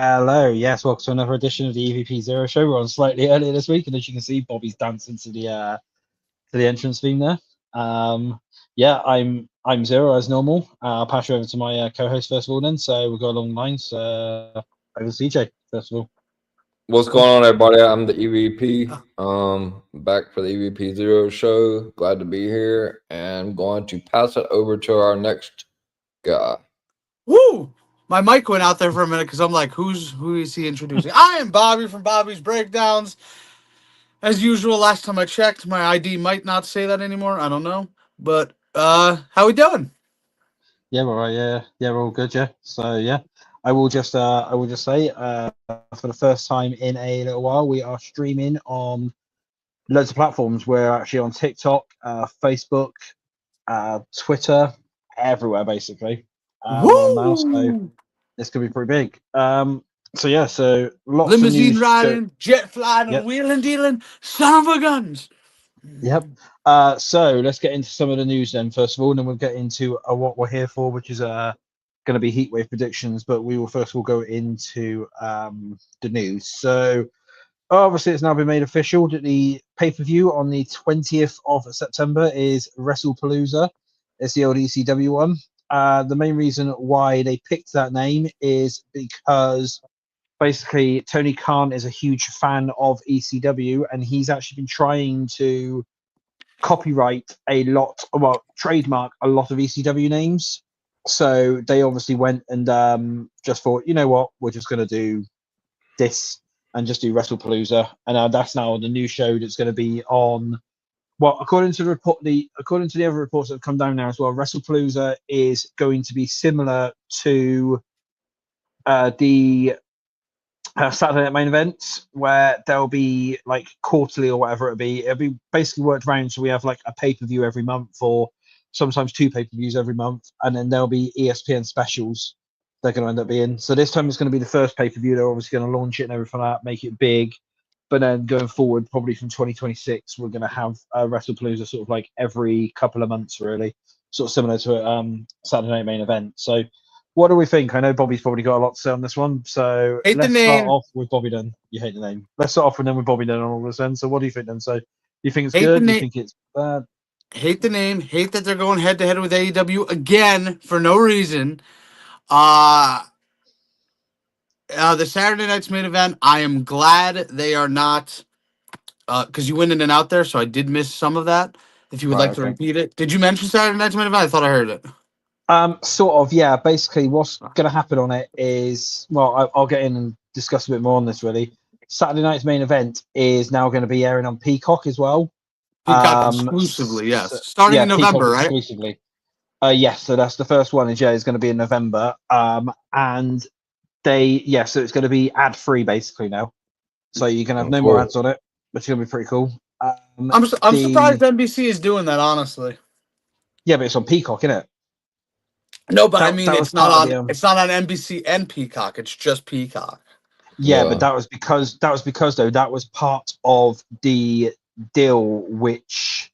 Hello, yes, welcome to another edition of the EVP Xero show. We're on slightly earlier this week, and as you can see, Bobby's dancing to the entrance theme there. Yeah, I'm Xero as normal. I'll pass you over to my co-host first of all, then. So we'll go along the lines. Over to CJ first of all. What's going on, everybody? I'm the EVP. Back for the EVP Zero show. Glad to be here, and going to pass it over to our next guy. Woo! My mic went out there for a minute because I'm like, who is he introducing? I am Bobby from Bobby's Breakdowns. As usual, last time I checked, my ID might not say that anymore. I don't know. But how we doing? Yeah, we're all right. Yeah, we're all good. Yeah. So yeah, I will just say for the first time in a little while, we are streaming on loads of platforms. We're actually on TikTok, Facebook, Twitter, everywhere basically. We're on now, so Woo! this could be pretty big. So yeah, so lots of Limousine news. riding, jet flying, and Yep, wheeling dealing, son of a guns. yep. So let's get into some of the news then. First of all, and then we'll get into what we're here for, which is going to be heatwave predictions. But we will first of all go into the news. So obviously, it's now been made official that the pay-per-view on the 20th of September is WrestlePalooza. It's the old ECW one. The main reason why they picked that name is because basically Tony Khan is a huge fan of ECW, and he's actually been trying to trademark a lot of ECW names. So they obviously went and just thought, you know what, we're just going to do this and just do WrestlePalooza, and that's now the new show that's going to be on. Well, according to the other reports that have come down now as well, WrestlePalooza is going to be similar to the Saturday Night Main Events, where there'll be like quarterly or whatever it'll be. It'll be basically worked around, so we have like a pay-per-view every month, or sometimes two pay-per-views every month, and then there'll be ESPN specials they're going to end up being. So this time it's going to be the first pay-per-view. They're obviously going to launch it and everything like that, make it big. But then going forward, probably from 2026, we're going to have WrestlePalooza sort of like every couple of months, really, sort of similar to a Saturday Night Main Event. So what do we think? I know Bobby's probably got a lot to say on this one. So Hate the let's start name. off with Bobby Dunn. You hate the name. Let's start off with then with Bobby Dunn on all this then. So what do you think then? So you think it's Hate the good? You name. think it's bad? Hate the name. Hate that they're going head to head with AEW again for no reason. The Saturday night's main event, I am glad they are not, because you went in and out there, so I did miss some of that. If you would Right, like to okay. repeat it. Did you mention Saturday night's main event? I thought I heard it. Sort of, yeah. Basically, what's going to happen on it is, well, I'll get in and discuss a bit more on this, really. Saturday night's main event is now going to be airing on Peacock as well. Peacock exclusively, yes. Starting Yeah, in Peacock November, right? exclusively. Yes, so that's the first one, and yeah, it's going to be in November. And so it's going to be ad free basically now, so you can have no more Cool. ads on it, which is going to be pretty cool. I'm surprised NBC is doing that, honestly. Yeah, but it's on Peacock, isn't it? No, but I That mean, was it's not part of on. the, It's not on NBC and Peacock. It's just Peacock. yeah, but Yeah. that was because though that was part of the deal which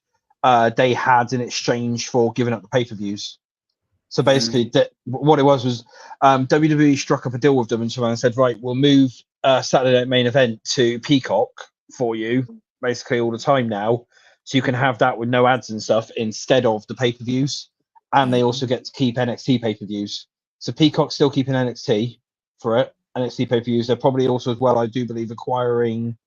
they had in exchange for giving up the pay-per-views. So basically, what it was WWE struck up a deal with them and said, right, we'll move Saturday Night Main Event to Peacock for you, basically all the time now, so you can have that with no ads and stuff instead of the pay-per-views. And they also get to keep NXT pay-per-views. So Peacock's still keeping NXT for it, NXT pay-per-views. They're probably also as well, I do believe, acquiring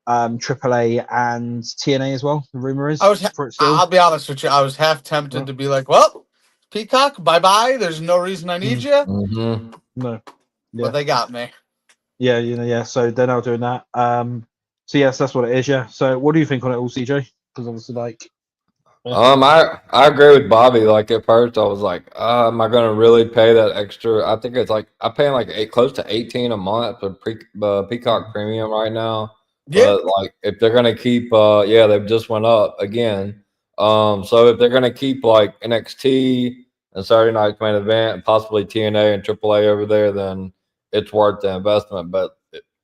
AAA and TNA as well. The rumor is for it still. I'll be honest with you. I was half tempted to be like, well, Peacock, bye bye. There's no reason I need you. Mm-hmm. No. Yeah. But they got me. Yeah, yeah. So they're now doing that. So yes, that's what it is. Yeah. So what do you think on it all, CJ? Because obviously, like, yeah. I agree with Bobby. Like at first, I was like, am I gonna really pay that extra? I think it's like I'm paying like close to 18 a month for Peacock Premium right now. Yeah. But like, if they're gonna keep, they've just went up again. So if they're gonna keep like NXT and Saturday Night's Main Event and possibly TNA and AAA over there, then it's worth the investment. But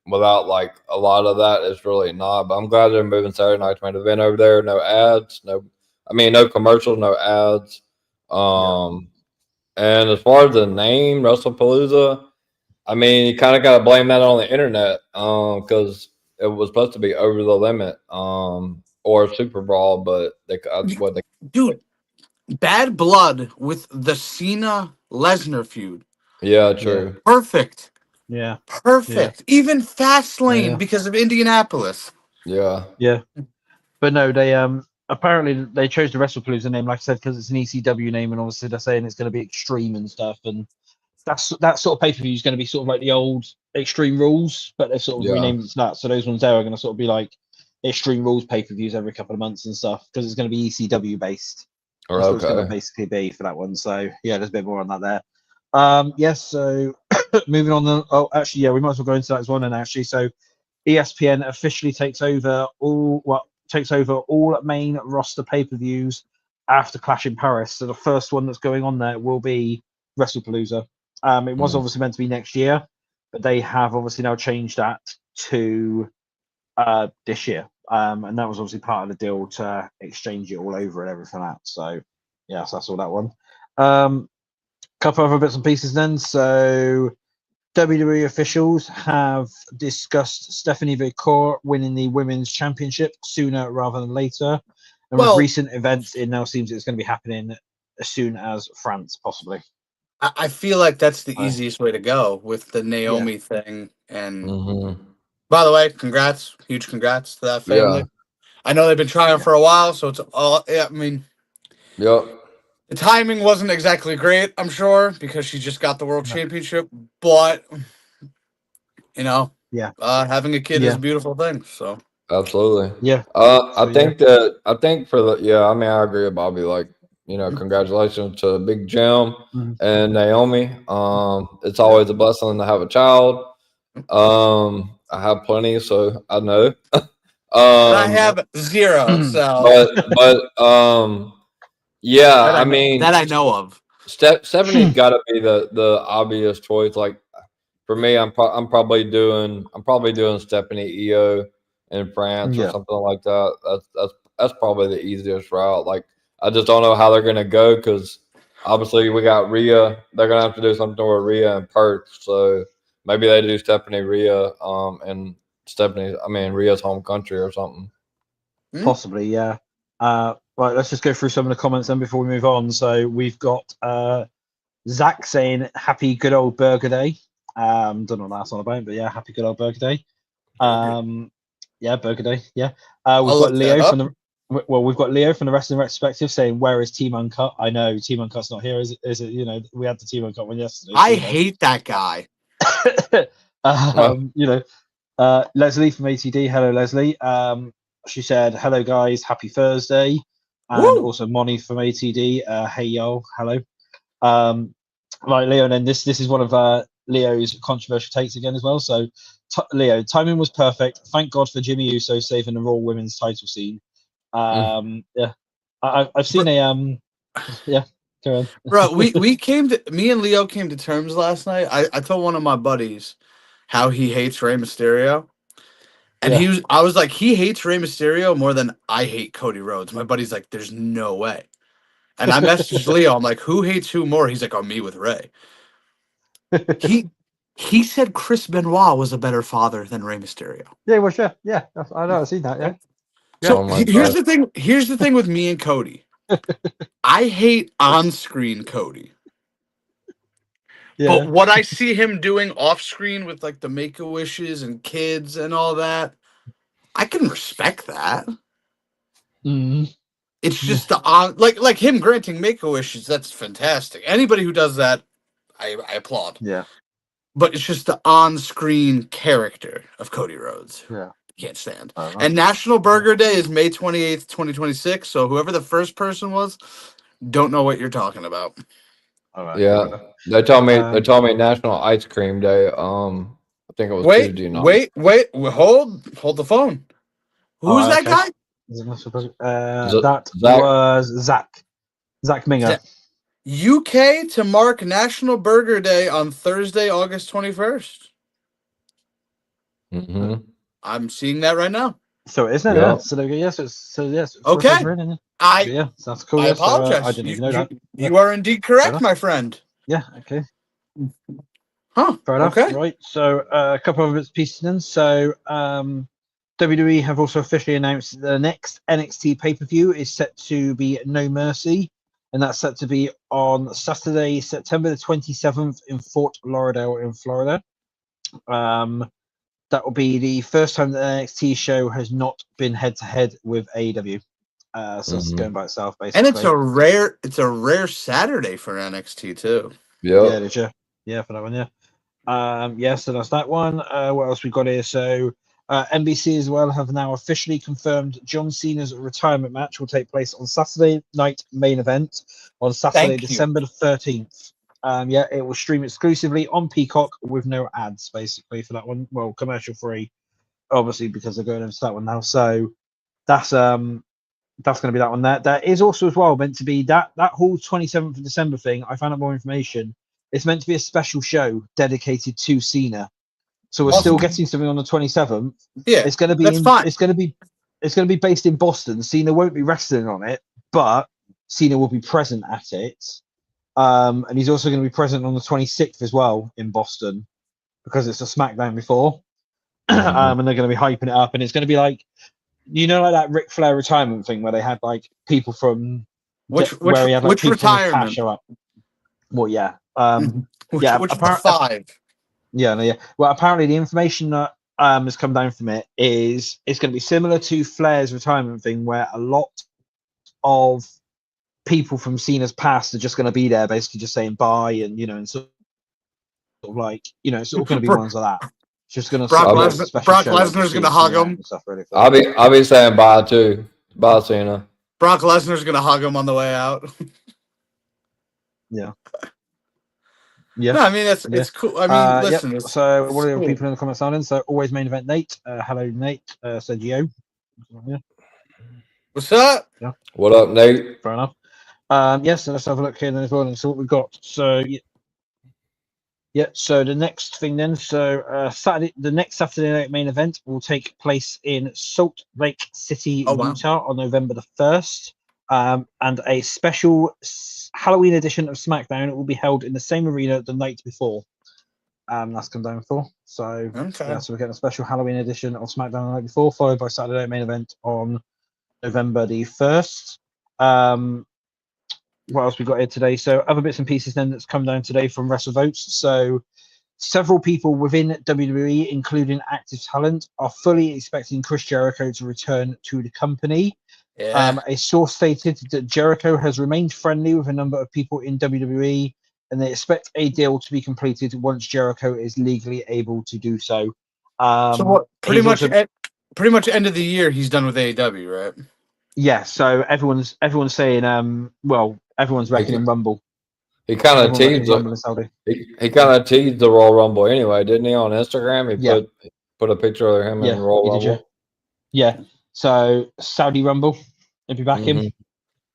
without like a lot of that, it's really not. But I'm glad they're moving Saturday Night's Main Event over there. No ads, no commercials, no ads. And as far as the name, WrestlePalooza, I mean, you kind of got to blame that on the internet, because it was supposed to be Over the Limit, or Super Brawl, but they Dude, Bad Blood with the Cena Lesnar feud. yeah, true. Perfect. Yeah. Perfect. Even Fastlane Yeah. because of Indianapolis. Yeah. Yeah. But no, they apparently they chose the WrestlePalooza name, like I said, because it's an ECW name, and obviously they're saying it's going to be extreme and stuff, and that sort of pay per view is going to be sort of like the old Extreme Rules, but they've sort of Yeah. renamed it to that. So those ones there are going to sort of be like Extreme Rules pay per views every couple of months and stuff, because it's going to be ECW based. Or That's what it's going to okay. basically be for that one. So yeah, there's a bit more on that there. Yes. So moving on. Oh, actually, yeah, we might as well go into that as well. And actually, so ESPN officially takes over all main roster pay-per-views after Clash in Paris. So the first one that's going on there will be WrestlePalooza. It was obviously meant to be next year, but they have obviously now changed that to this year. And that was obviously part of the deal to exchange it all over and everything like that. So yes, that's all that one. Couple of other bits and pieces then. So WWE officials have discussed Stephanie Vicor winning the women's championship sooner rather than later. And with recent events, it now seems it's going to be happening as soon as France, possibly. I feel like that's the easiest way to go with the Naomi thing. And by the way, huge congrats to that family. Yeah. I know they've been trying for a while, so it's all. Yeah, I mean, Yep. the timing wasn't exactly great, I'm sure, because she just got the world championship. But having a kid is a beautiful thing. So absolutely. Yeah. I think for the I mean, I agree with Bobby. Like, congratulations to Big Jim and Naomi. It's always a blessing to have a child. I have plenty, so I know. I have 0. So, but yeah, I mean, that I know of. Stephanie's got to be the obvious choice. Like for me, I'm probably doing Stephanie EO in France or something like that. That's probably the easiest route. Like I just don't know how they're gonna go because obviously we got Rhea. They're gonna have to do something with Rhea and Perth. So maybe they do Stephanie Rhea and Rhea's home country or something. Possibly, yeah. Right, let's just go through some of the comments then before we move on. So we've got Zach saying happy good old Burger Day. Don't know what that's all about, but yeah, happy good old Burger Day. Yeah, Burger Day. Yeah. We've got Leo from the Wrestling Retrospective saying, "Where is Team Uncut?" I know Team Uncut's not here. Is it? We had the Team Uncut one yesterday. I hate that guy. Leslie from ATD. Hello, Leslie. She said, "Hello, guys. Happy Thursday." And also Moni from ATD. Hey, yo. Hello. Right, Leo, and then this is one of Leo's controversial takes again as well. So, Leo, timing was perfect. Thank God for Jimmy Uso saving the Raw Women's title scene. Yeah, I've seen yeah. Go on. Bro, me and Leo came to terms last night. I told one of my buddies how he hates Rey Mysterio. And I was like, he hates Rey Mysterio more than I hate Cody Rhodes. My buddy's like, there's no way. And I messaged Leo. I'm like, who hates who more? He's like, oh, me with Rey. He said Chris Benoit was a better father than Rey Mysterio. Yeah, well, sure. Yeah, I know. I've seen that. Yeah. So here's the thing. Here's the thing with me and Cody. I hate on-screen Cody. Yeah. But what I see him doing off-screen with like the Make-A-Wishes and kids and all that, I can respect that. It's just the like him granting Make-A-Wishes. That's fantastic. Anybody who does that, I applaud. Yeah. But it's just the on-screen character of Cody Rhodes. Yeah. Can't stand. And National Burger Day is May 28th, 2026. So whoever the first person was, don't know what you're talking about. All right. Yeah, they told me National Ice Cream Day. I think it was Tuesday night. Wait, hold the phone. Who's that guy? That was Zach Minger. UK to mark National Burger Day on Thursday, August 21st. I'm seeing that right now. So isn't it? Yeah. So yes. Okay. That's cool. I apologize. I didn't even know that. You are indeed correct, my friend. Yeah. Okay. Huh. Fair enough. Okay. Right. So a couple of bits pieces then. So WWE have also officially announced that the next NXT pay-per-view is set to be No Mercy, and that's set to be on Saturday, September the 27th in Fort Lauderdale in Florida. That will be the first time that the NXT show has not been head-to-head with AEW. So it's going by itself, basically. And it's a rare Saturday for NXT too. Yeah, did you? Yeah, for that one, yeah. So that's that one. What else we got here? So NBC as well have now officially confirmed John Cena's retirement match will take place on Saturday night main event on Saturday, December the 13th. Yeah, it will stream exclusively on Peacock with no ads, basically, for that one. Well, commercial free, obviously, because they're going into that one now. So that's going to be that one there. That is also as well meant to be that whole 27th of December thing. I found out more information. It's meant to be a special show dedicated to Cena. So we're still getting something on the 27th. Yeah, it's going to be fine. It's going to be based in Boston. Cena won't be wrestling on it, but Cena will be present at it. And he's also going to be present on the 26th as well in Boston because it's a SmackDown before. And they're going to be hyping it up, and it's going to be like, like that Ric Flair retirement thing where they had like people from which retirement show up. Well, yeah, which is the 5. Yeah. Well, apparently the information that has come down from it is it's going to be similar to Flair's retirement thing, where a lot of people from Cena's past are just going to be there, basically just saying bye, and and sort of like it's all going to be ones like that. It's just going to Brock Lesnar's going to hug him. I'll be saying bye too. Bye, Cena. Brock Lesnar's going to hug him on the way out. Yeah. No, I mean it's cool. I mean, listen. Yep. So what are the people in the comments on? So always main event Nate. Hello Nate. Said Gio. Yeah. What's up? Yeah. What up, Nate? Fair enough. Yes, so let's have a look here then as well and see what we've got. So so the next thing then, so the next Saturday night main event will take place in Salt Lake City, Utah on November the 1st. And a special Halloween edition of SmackDown will be held in the same arena the night before. That's come down for. So so we're getting a special Halloween edition of SmackDown the night before, followed by Saturday night main event on November the 1st. What else we got here today? So other bits and pieces then that's come down today from WrestleVotes. So several people within WWE, including active talent, are fully expecting Chris Jericho to return to the company. Yeah. A source stated that Jericho has remained friendly with a number of people in WWE, and they expect a deal to be completed once Jericho is legally able to do so. So what? Pretty much end of the year, he's done with AEW, right? Yeah. So everyone's saying, everyone's reckoning Rumble. He kind of teased he kind of teased the Royal Rumble anyway, didn't he? On Instagram, he put a picture of him in Royal Rumble. Yeah. So Saudi Rumble, he'd be back in.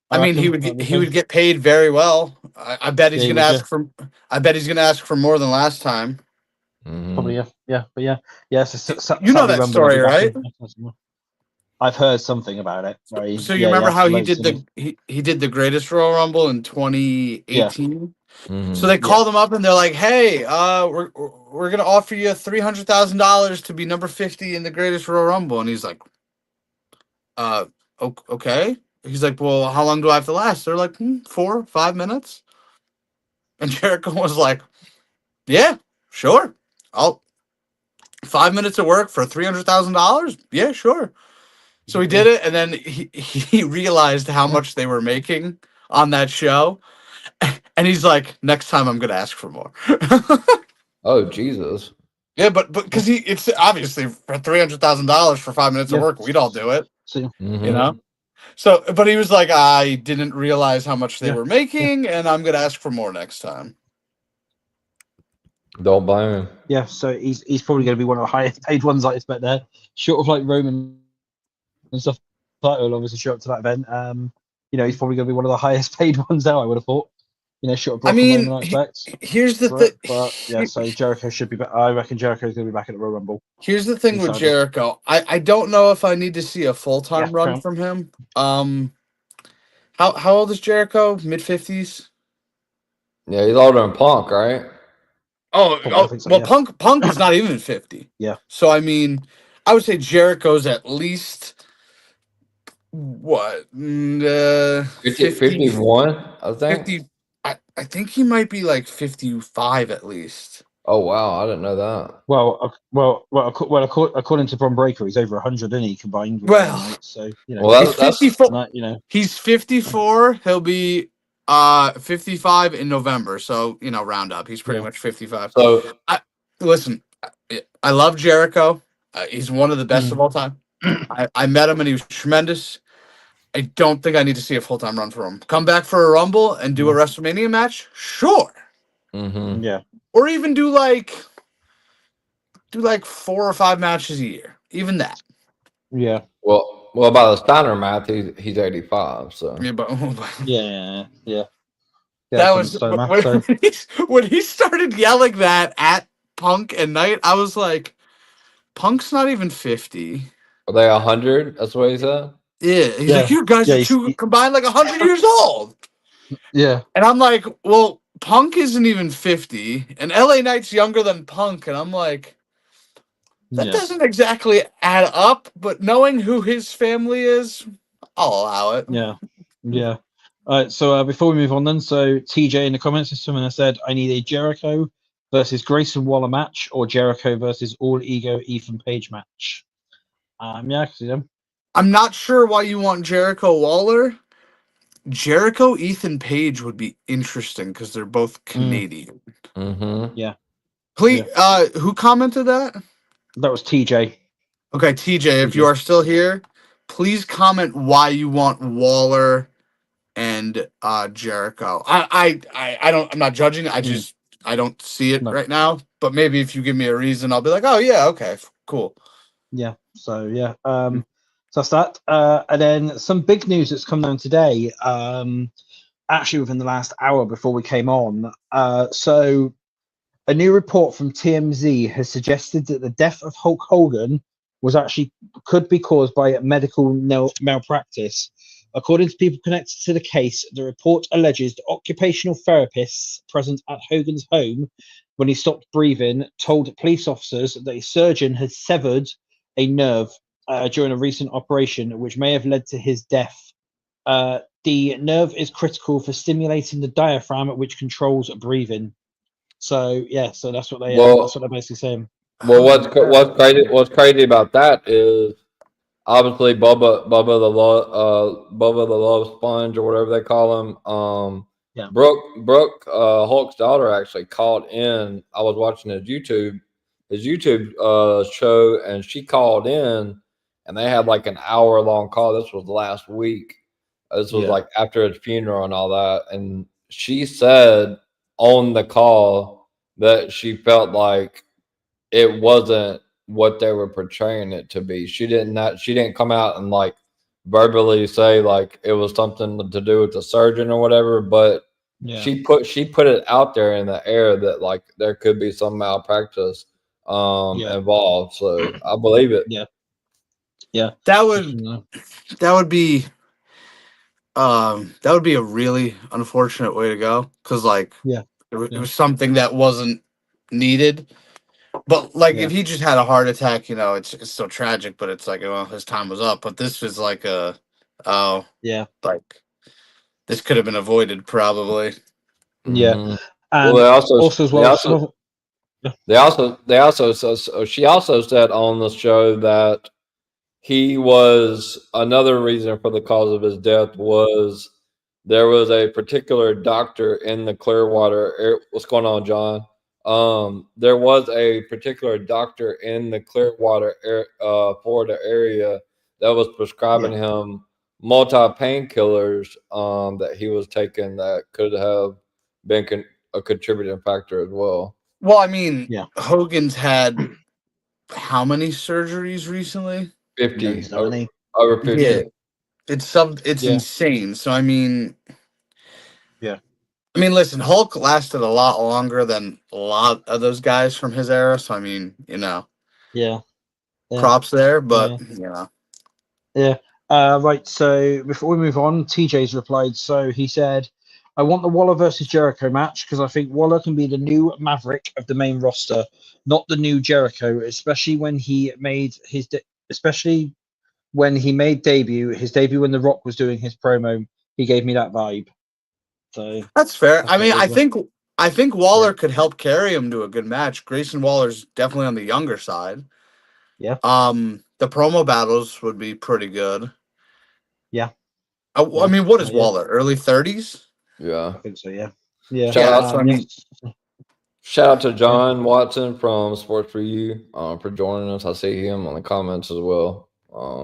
I mean, he would get paid very well. I bet he's gonna ask for. I bet he's gonna ask for more than last time. Probably yeah. So you know that story, right? I've heard something about it. Right? So you remember how he did he did the Greatest Royal Rumble in 2018? So they called him up and they're like, "Hey, we're gonna offer you $300,000 to be number 50 in the Greatest Royal Rumble," and he's like, okay. He's like, well, how long do I have to last? They're like, 4 5 minutes. And Jericho was like, yeah, sure. 5 minutes of work for $300,000. Yeah, sure. So he did it. And then he realized how much they were making on that show. And he's like, next time I'm going to ask for more. Oh, Jesus. Yeah, but because it's obviously for $300,000 for 5 minutes of work, we'd all do it. You know? So, but he was like, I didn't realize how much they were making, and I'm going to ask for more next time. Don't blame him. Yeah, so he's probably going to be one of the highest paid ones, I expect there. Short of like Roman and stuff like that, will obviously show up to that event. He's probably going to be one of the highest paid ones there, I would have thought. Short of Brock and Roman, I expect. Here's the thing. But yeah, so Jericho should be back. I reckon Jericho's going to be back at the Royal Rumble. Here's the thing with Jericho. I don't know if I need to see a full-time run from him. How old is Jericho? Mid-50s? Yeah, he's older than Punk, right? I think so, well, yeah. Punk is not even 50. Yeah. So I mean, I would say Jericho's at least what 50, 51, I think. 50. I think he might be like 55 at least. Oh wow, I didn't know that. According to Bron Breaker, he's over 100, isn't he, combined with Well, Knights? So Well, he's that's 54. you know, He's 54. He'll be 55 in November. So round up. He's pretty Yeah. much 55. so. Listen, I love Jericho. He's one of the best Mm. of all time. I met him and he was tremendous. I don't think I need to see a full time run for him. Come back for a Rumble and do a WrestleMania match, sure. Mm-hmm. Yeah. Or even do like 4 or 5 matches a year. Even that. Yeah. Well, by the Steiner math, he's 85. So Yeah, but Yeah. that was So when he started yelling that at Punk and Knight. I was like, Punk's not even 50. are they 100? That's what he said. Yeah, he's like, you guys are combined like 100 years old. Yeah. And I'm like, well, Punk isn't even 50, and LA Knight's younger than Punk, and I'm like, that doesn't exactly add up. But knowing who his family is, I'll allow it. Yeah. All right. So before we move on, then, so TJ in the comments, someone has said, I need a Jericho versus Grayson Waller match or Jericho versus All Ego Ethan Page match. Yeah, I can see them. I'm not sure why you want Jericho Waller. Jericho Ethan Page would be interesting because they're both Canadian. Mm-hmm. Yeah. Please, who commented that? That was TJ. Okay, TJ, if you are still here, please comment why you want Waller and Jericho. I'm not judging. I don't see it right now. But maybe if you give me a reason, I'll be like, oh yeah, okay, cool. Yeah. So yeah. So that's that. And then some big news that's come down today. Actually, within the last hour before we came on. So a new report from TMZ has suggested that the death of Hulk Hogan could be caused by medical malpractice. According to people connected to the case, the report alleges that occupational therapists present at Hogan's home when he stopped breathing told police officers that a surgeon had severed a nerve during a recent operation, which may have led to his death. The nerve is critical for stimulating the diaphragm, which controls breathing. So yeah, so that's what they're basically saying. Well, what's crazy about that is obviously Bubba the Love Sponge or whatever they call him. Brooke, Hulk's daughter actually called in. I was watching his YouTube show, and she called in, and they had like an hour-long call. This was last week. This was like after his funeral and all that, and she said on the call that she felt like it wasn't what they were portraying it to be. She didn't come out and like verbally say like it was something to do with the surgeon or whatever, but she put it out there in the air that like there could be some malpractice involved. So I believe it. Yeah. That would be a really unfortunate way to go, because like it was something that wasn't needed. But like if he just had a heart attack, it's still tragic, but it's like, well, his time was up. But this was like like this could have been avoided probably. Yeah. Mm-hmm. And she also said on the show that he was another reason for the cause of his death was there was a particular doctor in the Clearwater area. What's going on, John? There was a particular doctor in the Clearwater, Florida area that was prescribing him multi painkillers that he was taking that could have been a contributing factor as well. Well, I mean, Hogan's had how many surgeries recently? 50. Over 50. Yeah. It's insane. So I mean, listen, Hulk lasted a lot longer than a lot of those guys from his era. So I mean, props there, but right. So before we move on, TJ's replied. So he said, I want the Waller versus Jericho match because I think Waller can be the new Maverick of the main roster, not the new Jericho. Especially when he made his, especially when he made his debut when The Rock was doing his promo. He gave me that vibe. So That's fair. that's I what mean, it is. I think Waller could help carry him to a good match. Grayson Waller's definitely on the younger side. Yeah. The promo battles would be pretty good. Yeah. I mean, what is Yeah. Waller? Early 30s? Yeah. I think so. Yeah. Yeah. Shout out, that's what I mean. Shout out to John Watson from Sports for You for joining us. I see him on the comments as well.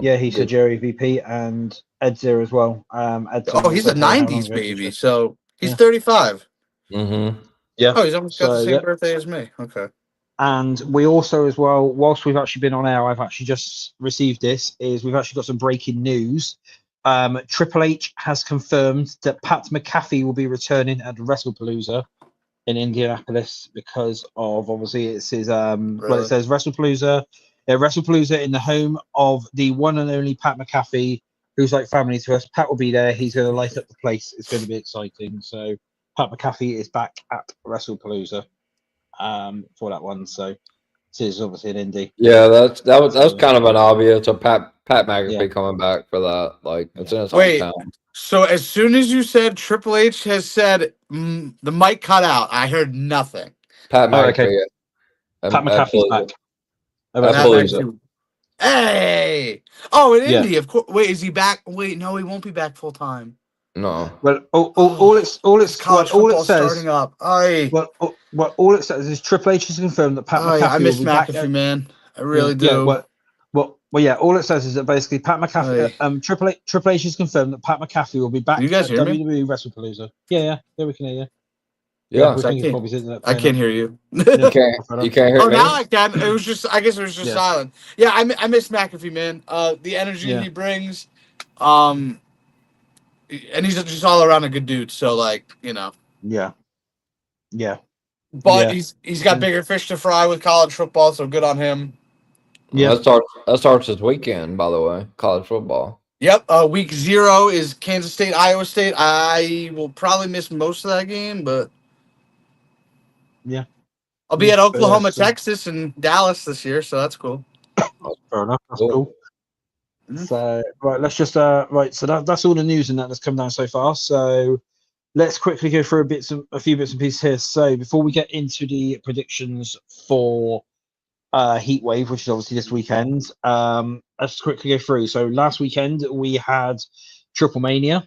Yeah, he said Jerry VP and Ed's there as well. Oh, he's a 90s baby, so he's 35. Mm-hmm. Yeah. Oh, he's almost got the same birthday as me. Okay. And we also, as well, whilst we've actually been on air, I've actually just received this, is we've actually got some breaking news. Triple H has confirmed that Pat McAfee will be returning at WrestlePalooza in Indianapolis because of, obviously, it's his, well, it says WrestlePalooza in the home of the one and only Pat McAfee, who's like family to us. Pat will be there. He's going to light up the place. It's going to be exciting. So Pat McAfee is back at WrestlePalooza for that one. So this is obviously an indie. Yeah, that was kind of an obvious. So Pat McAfee coming back for that. Like it's in his hometown. So as soon as you said Triple H has said the mic cut out, I heard nothing. Pat McAfee. Pat McAfee's back. Hey! Oh, in Indy, of course. Wait, is he back? Wait, no, he won't be back full time. No. Well, all it says starting up. Well, all it says is Triple H has confirmed that Pat McAfee. I miss will be McAfee, back. man. I really do. Yeah. Well, yeah. All it says is that basically Pat McAfee. Triple H has confirmed that Pat McAfee will be back. You guys hear me? WWE WrestlePalooza. Yeah, we can hear you. Yeah, I can't hear you. You can't hear me. Now I can. It was just. I guess it was just silent. Yeah, I miss McAfee, man. The energy he brings, and he's just all around a good dude. So like, you know. Yeah. But he's got bigger fish to fry with college football, so good on him. Yeah, that starts this weekend, by the way. College football. Yep. Week 0 is Kansas State, Iowa State. I will probably miss most of that game, but yeah, I'll be at Oklahoma, Texas, and Dallas this year, so that's cool. Fair enough. That's cool. So right, let's just So that's all the news and that's come down so far. So let's quickly go through a few bits and pieces here. So before we get into the predictions for Heatwave, which is obviously this weekend, let's quickly go through. So last weekend we had Triple Mania,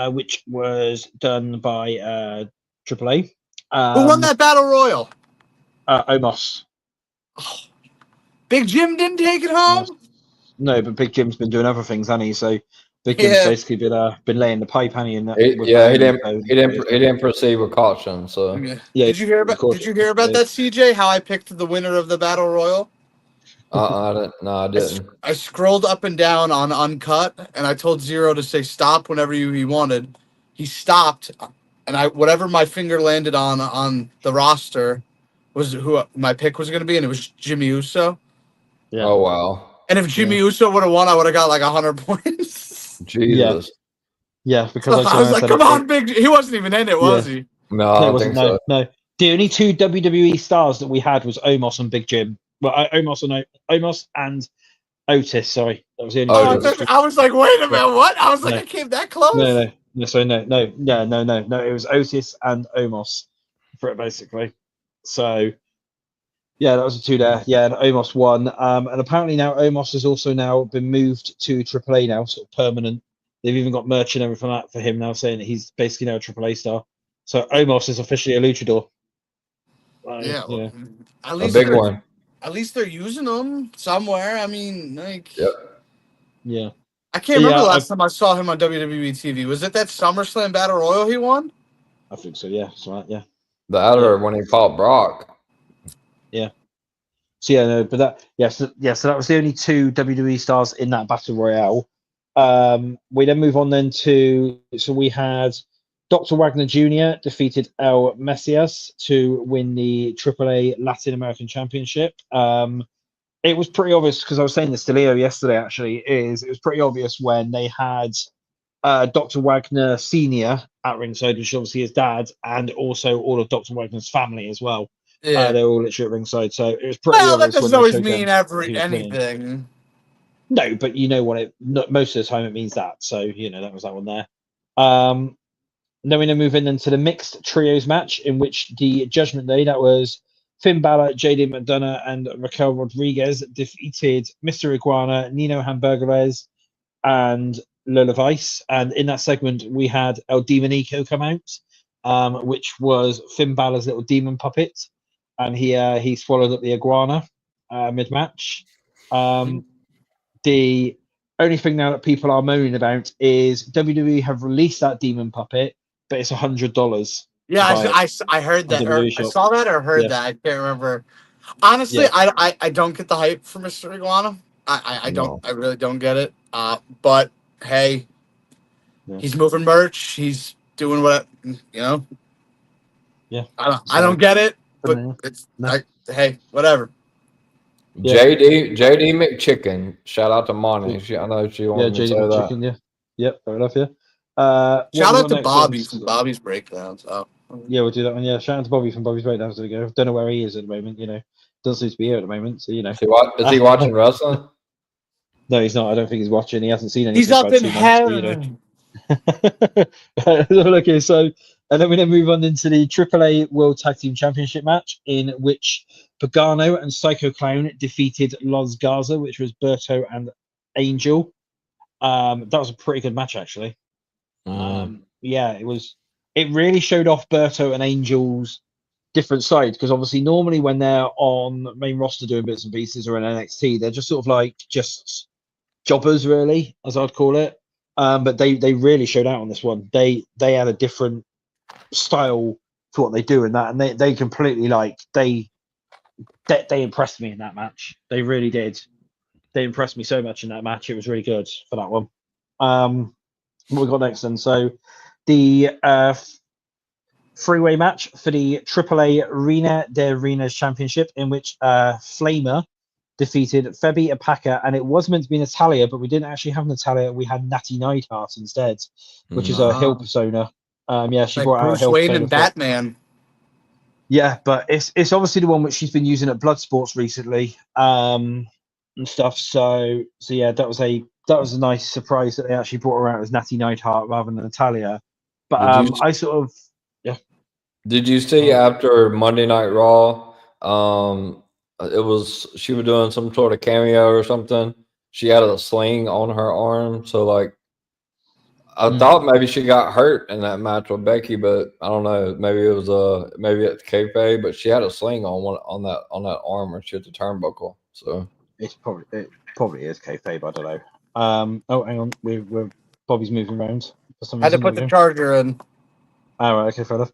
which was done by AAA. Who won that battle royal? Omos. Oh, Big Jim didn't take it home. No, but Big Jim's been doing other things, hasn't he? So Big Jim's basically been laying the pipe, hasn't he? He didn't proceed with caution. So did you hear about that, CJ? How I picked the winner of the battle royal? I didn't. I scrolled up and down on Uncut, and I told Xero to say stop whenever he wanted. He stopped, and whatever my finger landed on the roster was who my pick was going to be, and it was Jimmy Uso. Yeah. Oh wow! And if Jimmy Uso would have won, I would have got like 100 points. Jesus. Yeah, because I was like, "Come on, Big." He wasn't even in it, was he? No, I don't think so. No. The only two WWE stars that we had was Omos and Big Jim. Well, Omos and Otis. Sorry, that was the only. I was like, wait a minute, what? I was like, I came that close. No. It was Otis and Omos for it basically. So, yeah, that was the two there. Yeah, and Omos won. And apparently now Omos has also now been moved to AAA now, sort of permanent. They've even got merch and everything for him now, saying that he's basically now a AAA star. So Omos is officially a luchador. At least a big one. At least they're using them somewhere. I mean, like, yeah. I can't remember the last time I saw him on WWE TV. Was it that SummerSlam Battle Royal he won? I think so. Yeah, that's right. Yeah. Or when he fought Brock. Yeah. So but that so that was the only two WWE stars in that battle royale. We then move on then we had Dr. Wagner Jr. defeated El Messias to win the AAA Latin American Championship. It was pretty obvious because I was saying this to Leo yesterday. Actually, it was pretty obvious when they had Dr. Wagner Senior at ringside, which is obviously his dad, and also all of Dr. Wagner's family as well. Yeah. They were all literally at ringside, so it was pretty Well, that obvious when doesn't they always showed mean them who was winning. anything. No, but you know what it. Most of the time, it means that. So that was that one there. Then we move in into the mixed trios match, in which the Judgment Day, that was Finn Balor, JD McDonough, and Raquel Rodriguez, defeated Mr. Iguana, Nino Hamburgues, and Lola Vice. And in that segment, we had El Demonico come out, which was Finn Balor's little demon puppet, and he swallowed up the iguana mid match. The only thing now that people are moaning about is WWE have released that demon puppet, but it's $100. Yeah, I heard that, or I saw that, or heard that. I can't remember. Honestly, I don't get the hype for Mr. Iguana. I don't. I really don't get it. But hey, he's moving merch. He's doing what Yeah. I don't get it, but it's hey, whatever. JD McChicken. Shout out to Monty. I know she wanted to say McChicken, that. Yep, fair enough. Shout out to Bobby from Bobby's Breakdowns. Yeah, we'll do that one. Yeah, shout out to Bobby from Bobby's Breakdowns. There we go. Don't know where he is at the moment. Doesn't seem to be here at the moment. So Is he watching wrestling? No, he's not. I don't think he's watching. He hasn't seen anything. He's up in heaven. Okay, so and then we move on into the AAA World Tag Team Championship match, in which Pagano and Psycho Clown defeated Los Garza, which was Berto and Angel. That was a pretty good match, actually. Yeah, it was. It really showed off Berto and Angel's different sides, because obviously normally when they're on main roster doing bits and pieces or in NXT, they're just sort of like just jobbers, really, as I'd call it. But they really showed out on this one. They had a different style to what they do in that, and they completely they impressed me in that match. They really did. They impressed me so much in that match. It was really good for that one. What we got next then? So the three-way match for the AAA Reina de Reinas Championship, in which Flamer defeated Febby Apaka, and it was meant to be Natalia, but we didn't actually have Natalia. We had Natty Neidhart instead, which is a heel persona. She brought out Bruce a heel Wayne persona and Batman. Yeah, but it's obviously the one which she's been using at Bloodsports recently, and stuff. So yeah, that was a nice surprise that they actually brought her out as Natty Neidhart rather than Natalia. But I sort of Did you see after Monday Night Raw? It was she was doing some sort of cameo or something. She had a sling on her arm, so I thought maybe she got hurt in that match with Becky, but I don't know. Maybe it was maybe it's kayfabe, but she had a sling on that arm when she hit the turnbuckle. So it probably is kayfabe. I don't know. Oh, hang on, we're Bobby's moving around for some reason. Had to put the charger in. All right, okay, fair enough.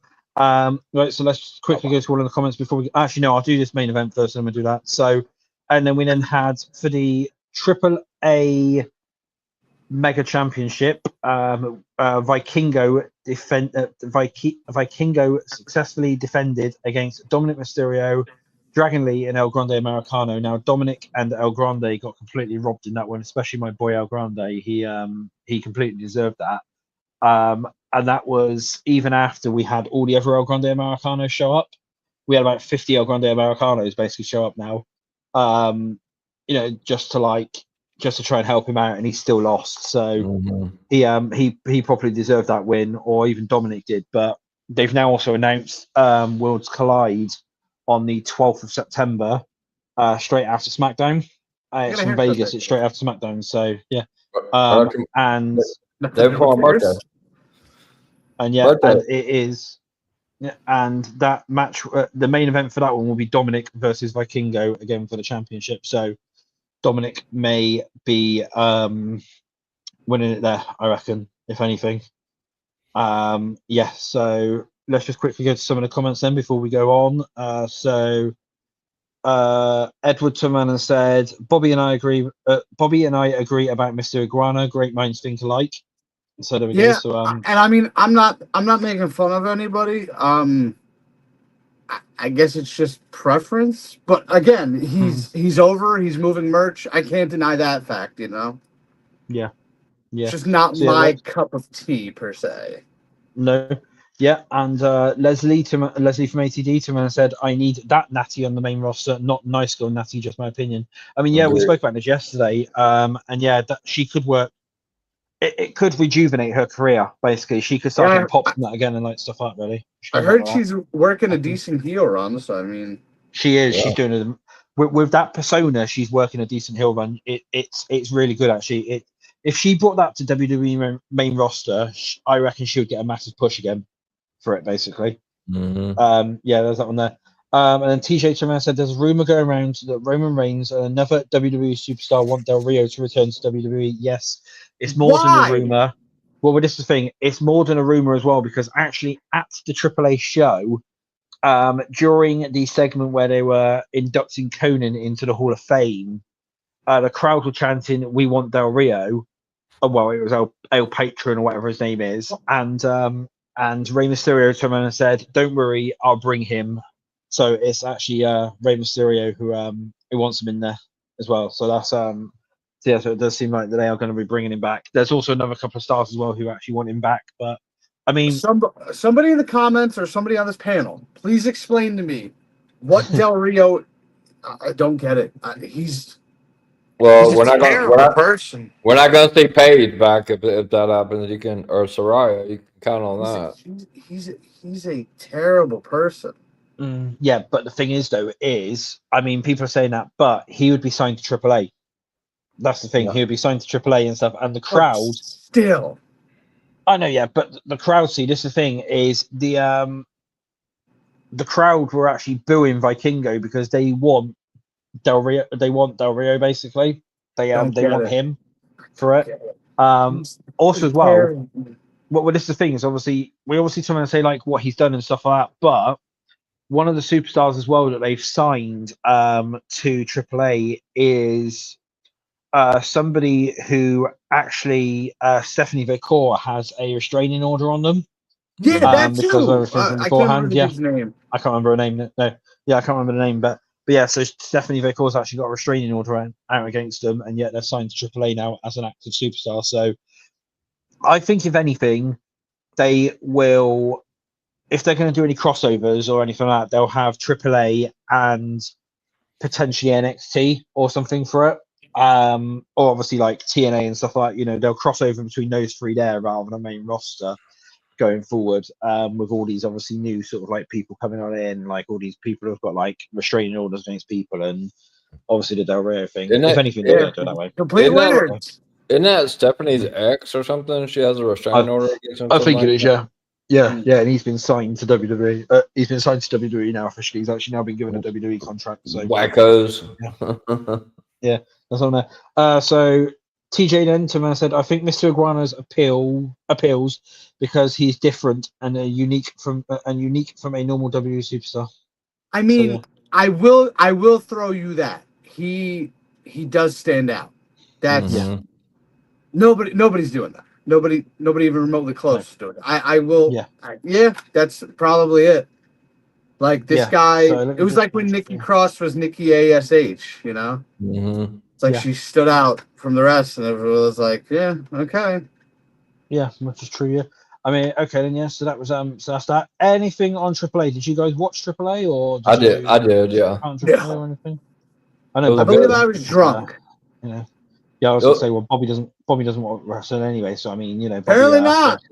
Right, so let's quickly go to all of the comments before we actually no, I'll do this main event first, and I'm gonna do that. So, and then we had for the AAA Mega Championship, Vikingo successfully defended against Dominic Mysterio, Dragon Lee, and El Grande Americano. Now Dominic and El Grande got completely robbed in that one, especially my boy El Grande. He completely deserved that. And that was even after we had all the other El Grande Americanos show up. We had about 50 El Grande Americanos basically show up now. Just to try and help him out, and he still lost. So he probably deserved that win, or even Dominic did. But they've now also announced Worlds Collide on the 12th of September, straight after SmackDown. It's from Vegas. It's straight after SmackDown. So yeah, and and it is. And that match, the main event for that one will be Dominic versus Vikingo again for the championship. So Dominic may be winning it there, I reckon, if anything. So let's just quickly go to some of the comments then before we go on. Edward Turman said, Bobby and I agree about Mr. Iguana. Great minds think alike. So there we go. So, and I mean, I'm not making fun of anybody. I guess it's just preference, but again, he's over. He's moving merch. I can't deny that fact. Yeah. Yeah. It's just not So, yeah, my cup of tea per se. No. Yeah, and Leslie from ATD said, I need that Natty on the main roster, not nice girl Natty, just my opinion. I mean, yeah, we spoke about this yesterday, and yeah, that she could work. It could rejuvenate her career, basically. She could start getting pops and that again and like stuff like that, really. I heard she's working a decent heel run, so I mean. She is. Yeah. She's doing it with that persona. She's working a decent heel run. It's really good, actually. If she brought that to WWE main roster, I reckon she would get a massive push again for it, basically. Mm-hmm. Yeah, there's that one there. And then TJ Tremaine said there's a rumor going around that Roman Reigns and another WWE superstar want Del Rio to return to WWE. Yes, it's more than a rumor. Well, this is the thing. It's more than a rumor as well, because actually at the AAA show, during the segment where they were inducting Conan into the Hall of Fame, the crowd were chanting, "We want Del Rio." Oh, well, it was El Patron or whatever his name is, and Rey Mysterio turned around and said, "Don't worry, I'll bring him." So it's actually Rey Mysterio who wants him in there as well. So that's so yeah. So it does seem like they are going to be bringing him back. There's also another couple of stars as well who actually want him back. But I mean, somebody in the comments or somebody on this panel, please explain to me what Del Rio. I don't get it. He's we're not going to see Paige back if that happens. You can, or Soraya, you can count on that. He's a terrible person. Yeah, but the thing is, though, I mean, people are saying that, but he would be signed to AAA. That's the thing. Yeah. He would be signed to AAA and stuff, and the crowd still. I know, yeah, but the crowd. See, this is the thing: is the crowd were actually booing Vikingo because they want Del Rio. They want Del Rio, basically. They want him for it. Also, as well, well, this is the thing: is obviously someone to say like what he's done and stuff like that, but one of the superstars as well that they've signed to AAA is somebody who actually Stephanie Vicor has a restraining order on them. Yeah, that's because of everything from beforehand. I can't remember his name. I can't remember her name. No, yeah, I can't remember the name, but yeah. So Stephanie Vicor's actually got a restraining order out against them, and yet they're signed to AAA now as an active superstar. So I think if anything, they will. If they're going to do any crossovers or anything like that, they'll have AAA and potentially NXT or something for it. Or obviously like TNA and stuff like, they'll cross over between those three there rather than a main roster going forward, with all these obviously new sort of like people coming on in, like all these people who've got like restraining orders against people, and obviously the Del Rio thing. If anything, they're going to do it that way. Complete winner. Isn't that Stephanie's ex or something? She has a restraining order against him. I think it is, yeah. Yeah, and he's been signed to WWE. He's been signed to WWE now officially. He's actually now been given a WWE contract. So wackos. Yeah, that's on there. So TJ then said, I think Mr. Iguana's appeals because he's different and unique from a normal WWE superstar. I mean, so, yeah. I will throw you that he does stand out. That's nobody's doing that. Nobody even remotely close to it. I will. Yeah. That's probably it. Like this guy, so it was like when Nikki Cross was Nikki ASH, Mm-hmm. It's like she stood out from the rest, and everyone was like, "Yeah, okay." Yeah, which is true. Yeah, I mean, okay, then yeah. So that was so that's that. Anything on AAA? Did you guys watch AAA or? I did. Yeah. On AAA or anything? I know. I believe I was drunk. Yeah, I was gonna say, well, Bobby doesn't want wrestling anyway, so I mean, Bobby, apparently not.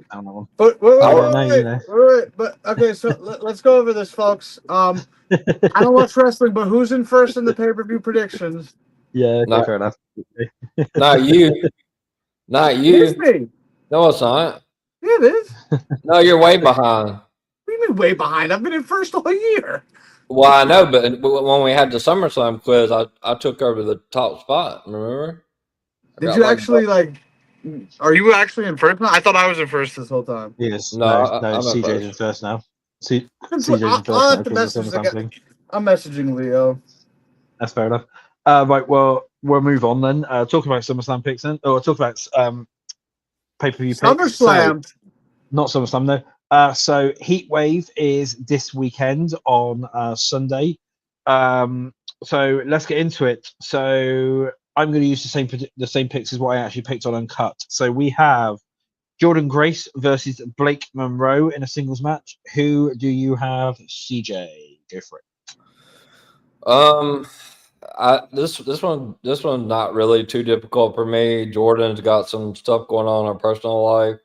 But wait, but okay, so let's go over this, folks. I don't watch wrestling, but who's in first in the pay-per-view predictions? Yeah, okay, fair enough. Not you. Not you. It's me. No, it's not. Yeah, it is. No, you're way behind. What do you mean way behind? I've been in first all year. Well, I know, but when we had the SummerSlam quiz, I took over the top spot. Remember? Did you actually are you actually in first now? I thought I was in first this whole time. Yes. No, CJ's in first now. CJ's in first now. I'm messaging Leo. That's fair enough. Right, well, we'll move on then. Talk about SummerSlam picks then. Or talk about pay-per-view picks. SummerSlam. So, not SummerSlam, no. So HEATWAVE is this weekend on Sunday. So let's get into it. So I'm going to use the same picks as what I actually picked on Uncut. So we have Jordan Grace versus Blake Monroe in a singles match. Who do you have, CJ? Go for it. This one's not really too difficult for me. Jordan's got some stuff going on in her personal life.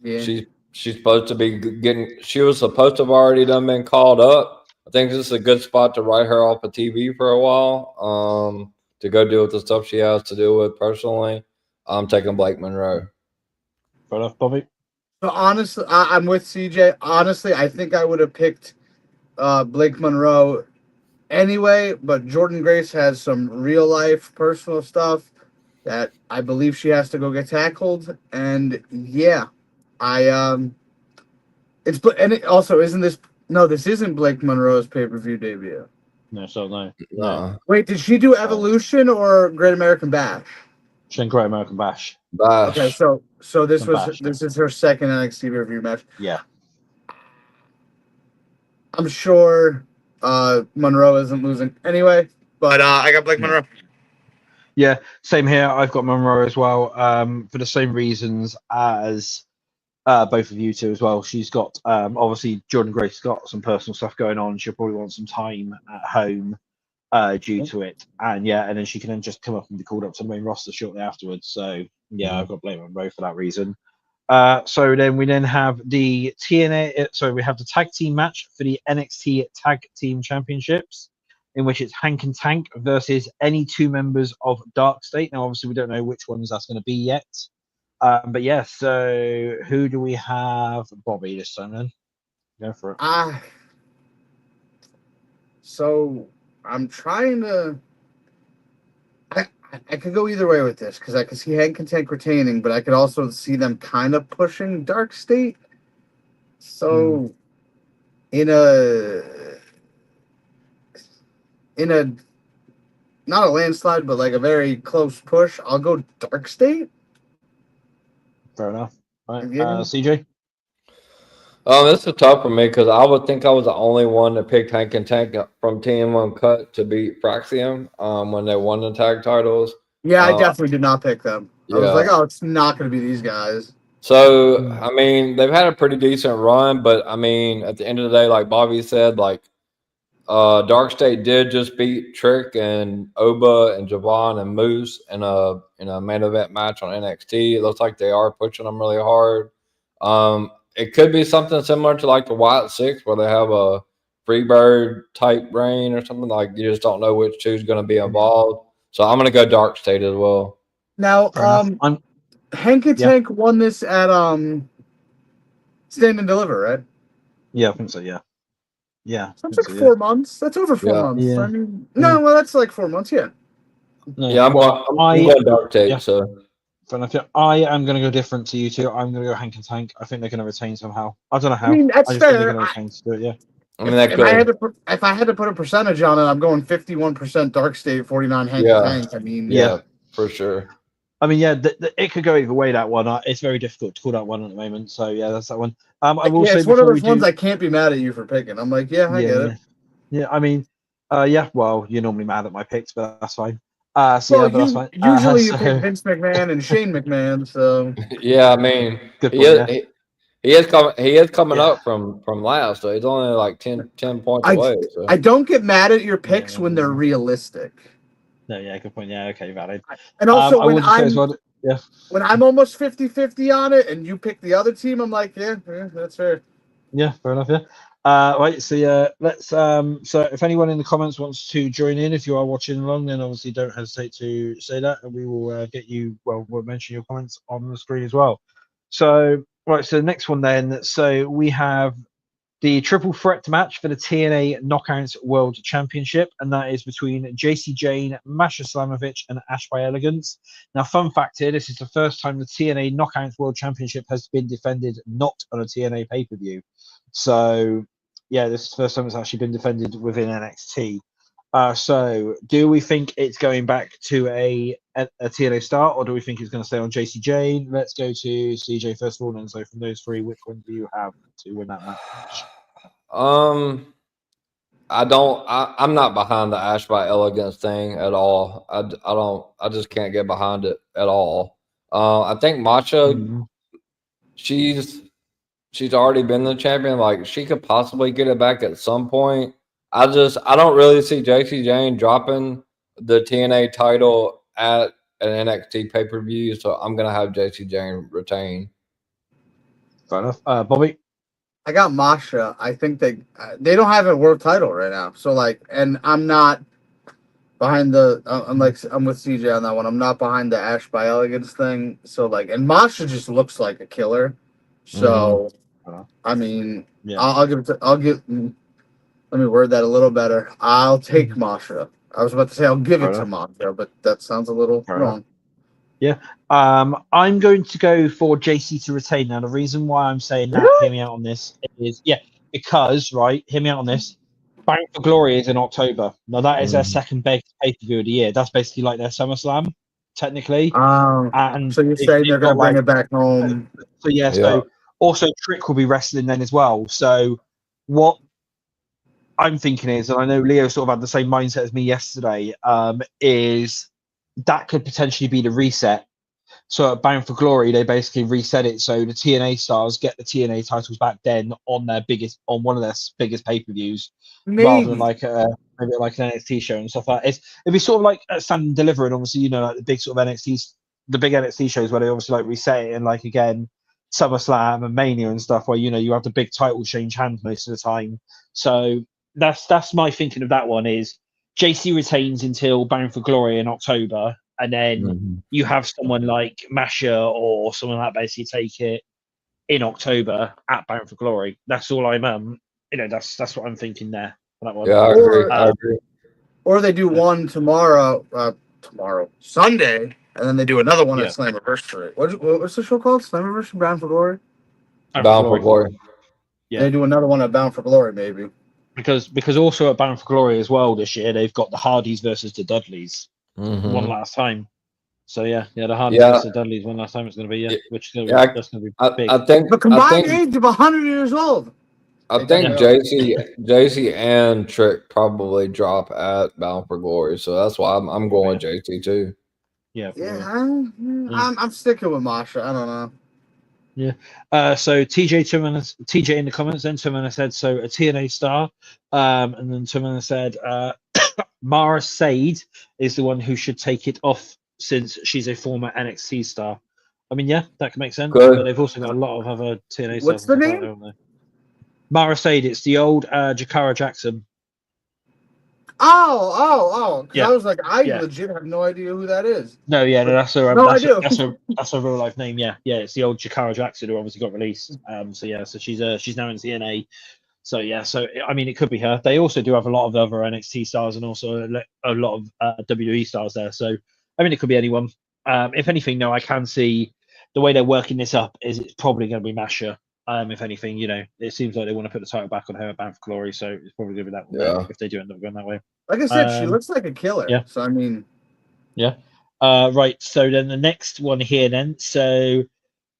Yeah. She's supposed to be getting. She was supposed to have already done been called up. I think this is a good spot to write her off of TV for a while. To go deal with the stuff she has to deal with personally. I'm taking Blake Monroe. Fair enough, Bobby. So honestly, I'm with CJ. Honestly, I think I would have picked Blake Monroe anyway, but Jordan Grace has some real life personal stuff that I believe she has to go get tackled. And yeah, it also isn't this. No, this isn't Blake Monroe's pay-per-view debut. No. Wait, did she do Evolution or Great American Bash? She did Great American Bash. Okay, so this Bash, is her second NXT review match. Yeah. I'm sure Monroe isn't losing anyway, but I got Blake Monroe. Yeah, same here. I've got Monroe as well, for the same reasons as both of you two as well. She's got obviously Jordan Grace got some personal stuff going on. She'll probably want some time at home due to it, and then she can then just come up and be called up to the main roster shortly afterwards. So yeah, I've got Blake Monroe for that reason. So then we have the TNA. So we have the tag team match for the NXT Tag Team Championships, in which it's Hank and Tank versus any two members of Dark State. Now, obviously, we don't know which ones that's going to be yet. But yeah, so who do we have, Bobby, this time then? Go for it. So I'm trying to. I could go either way with this because I could see Hank and Tank retaining, but I could also see them kind of pushing Dark State. So in a not a landslide, but like a very close push, I'll go Dark State. Fair enough. Right. Yeah. CJ? This is tough for me because I would think I was the only one that picked Hank and Tank from Team Uncut to beat Praxium when they won the tag titles. Yeah, I definitely did not pick them. I was like, oh, it's not going to be these guys. So, I mean, they've had a pretty decent run, but I mean, at the end of the day, like Bobby said, like Dark State did just beat Trick and Oba and Javon and Moose in a main event match on NXT. It looks like they are pushing them really hard. It could be something similar to like the White Six, where they have a Freebird type reign or something. Like you just don't know which two's going to be involved. So I'm going to go Dark State as well. Now, Hank and Tank won this at Stand and Deliver, right? Yeah, I think so. Yeah. That's like 4 months. That's over 4 months. Yeah. I mean, no, well, that's like 4 months. Yeah. No, yeah, I'm going Dark State. Yeah. So. I am going to go different to you two. I'm going to go Hank and Tank. I think they're going to retain somehow. I don't know how. I mean, that's I just fair. think they're going to retain to do it. Yeah. I mean, if I had to put a percentage on it, I'm going 51% Dark State, 49 Hank and Tank. I mean, yeah, for sure. I mean, yeah, it could go either way. That one, it's very difficult to call that one at the moment. So yeah, that's that one. I will say it's one of those ones I can't be mad at you for picking. I'm like, I get it. Yeah, I mean, well, you're normally mad at my picks, but that's fine. That's fine. Usually you pick Vince McMahon and Shane McMahon. So yeah, I mean, good point, he is coming up from last, so he's only like 10 points away. So. I don't get mad at your picks when they're realistic. No, yeah, good point. Yeah, okay, valid. And also when I'm almost 50-50 on it and you pick the other team, I'm like, yeah, that's fair. Yeah, fair enough, yeah. Right, so yeah, let's so if anyone in the comments wants to join in, if you are watching along, then obviously don't hesitate to say that, and we will we'll mention your comments on the screen as well. So right, so the next one then, so we have the triple threat match for the TNA Knockouts World Championship, and that is between JC Jane, Masha Slamovich, and Ash by Elegance. Now, fun fact here, this is the first time the TNA Knockouts World Championship has been defended not on a TNA pay-per-view. So, yeah, this is the first time it's actually been defended within NXT. So, do we think it's going back to a TNA start, or do we think it's going to stay on JC Jane? Let's go to CJ first of all, and so from those three, which one do you have to win that match? I'm not behind the Ash by Elegance thing at all. I just can't get behind it at all. I think Masha, she's already been the champion. Like, she could possibly get it back at some point. I don't really see JC Jane dropping the TNA title at an NXT pay-per-view, so I'm gonna have JC Jane retain. Fair enough. Bobby? I got Masha. I think they don't have a world title right now. So like, and I'm not behind the. I'm with CJ on that one. I'm not behind the Ash by Elegance thing. So like, and Masha just looks like a killer. So I mean, Yeah. I'll give it to. Let me word that a little better. I'll take Masha. I was about to say I'll give it to Masha, but that sounds a little wrong. Yeah. I'm going to go for JC to retain. Now, the reason why I'm saying that, hear me out on this, is because, hear me out on this. Bound for Glory is in October. Now, that is their second biggest pay-per-view of the year. That's basically like their SummerSlam, technically. And so you're saying they're going to bring it back home? So, so also Trick will be wrestling then as well. So, what I'm thinking is, and I know Leo sort of had the same mindset as me yesterday, is that could potentially be the reset. So at Bound for Glory, they basically reset it so the TNA stars get the TNA titles back then on one of their biggest pay-per-views, rather than like maybe like an NXT show and stuff like that. It'd be sort of like Stand and Deliver, and obviously, like the big sort of the big NXT shows where they obviously like reset it, and like again SummerSlam and Mania and stuff, where you have the big title change hands most of the time. So that's my thinking of that one is JC retains until Bound for Glory in October, and then you have someone like Masha or someone like that basically take it in October at Bound for Glory. That's all I'm that's what I'm thinking there for that one. Yeah, I agree. Or they do one tomorrow, Sunday, and then they do another one at Slammiversary. What's the show called? Slammiversary, Bound for Glory? Bound for Glory. Yeah. They do another one at Bound for Glory, maybe. Because also at Bound for Glory as well this year, they've got the Hardys versus the Dudleys one last time. So the Hardys versus the Dudleys one last time it's going to be which is going to be that's going to be big. I think the combined age of 100 years old. I think JC and Trick probably drop at Bound for Glory, so that's why I'm going with JC too. I'm sticking with Masha. I don't know. Yeah. So TJ in the comments, then Tumana said, so a TNA star. And then Tumana said, Mara Sade is the one who should take it off since she's a former NXT star. I mean, that can make sense. Good. But they've also got a lot of other TNA stars. What's the name? Mara Sade. It's the old Jakara Jackson. Oh. I was like, I legit have no idea who that is. No, that's her. I do. That's her real life name. Yeah. It's the old Jakara Jackson who obviously got released. So she's now in TNA. So I mean, it could be her. They also do have a lot of other NXT stars and also a lot of WWE stars there. So I mean, it could be anyone. If anything, no, I can see the way they're working this up is it's probably going to be Masha. If anything, it seems like they want to put the title back on her at Bound for Glory, so it's probably going to be that one if they do end up going that way. Like I said, she looks like a killer. Yeah. So I mean, right. So then the next one here, so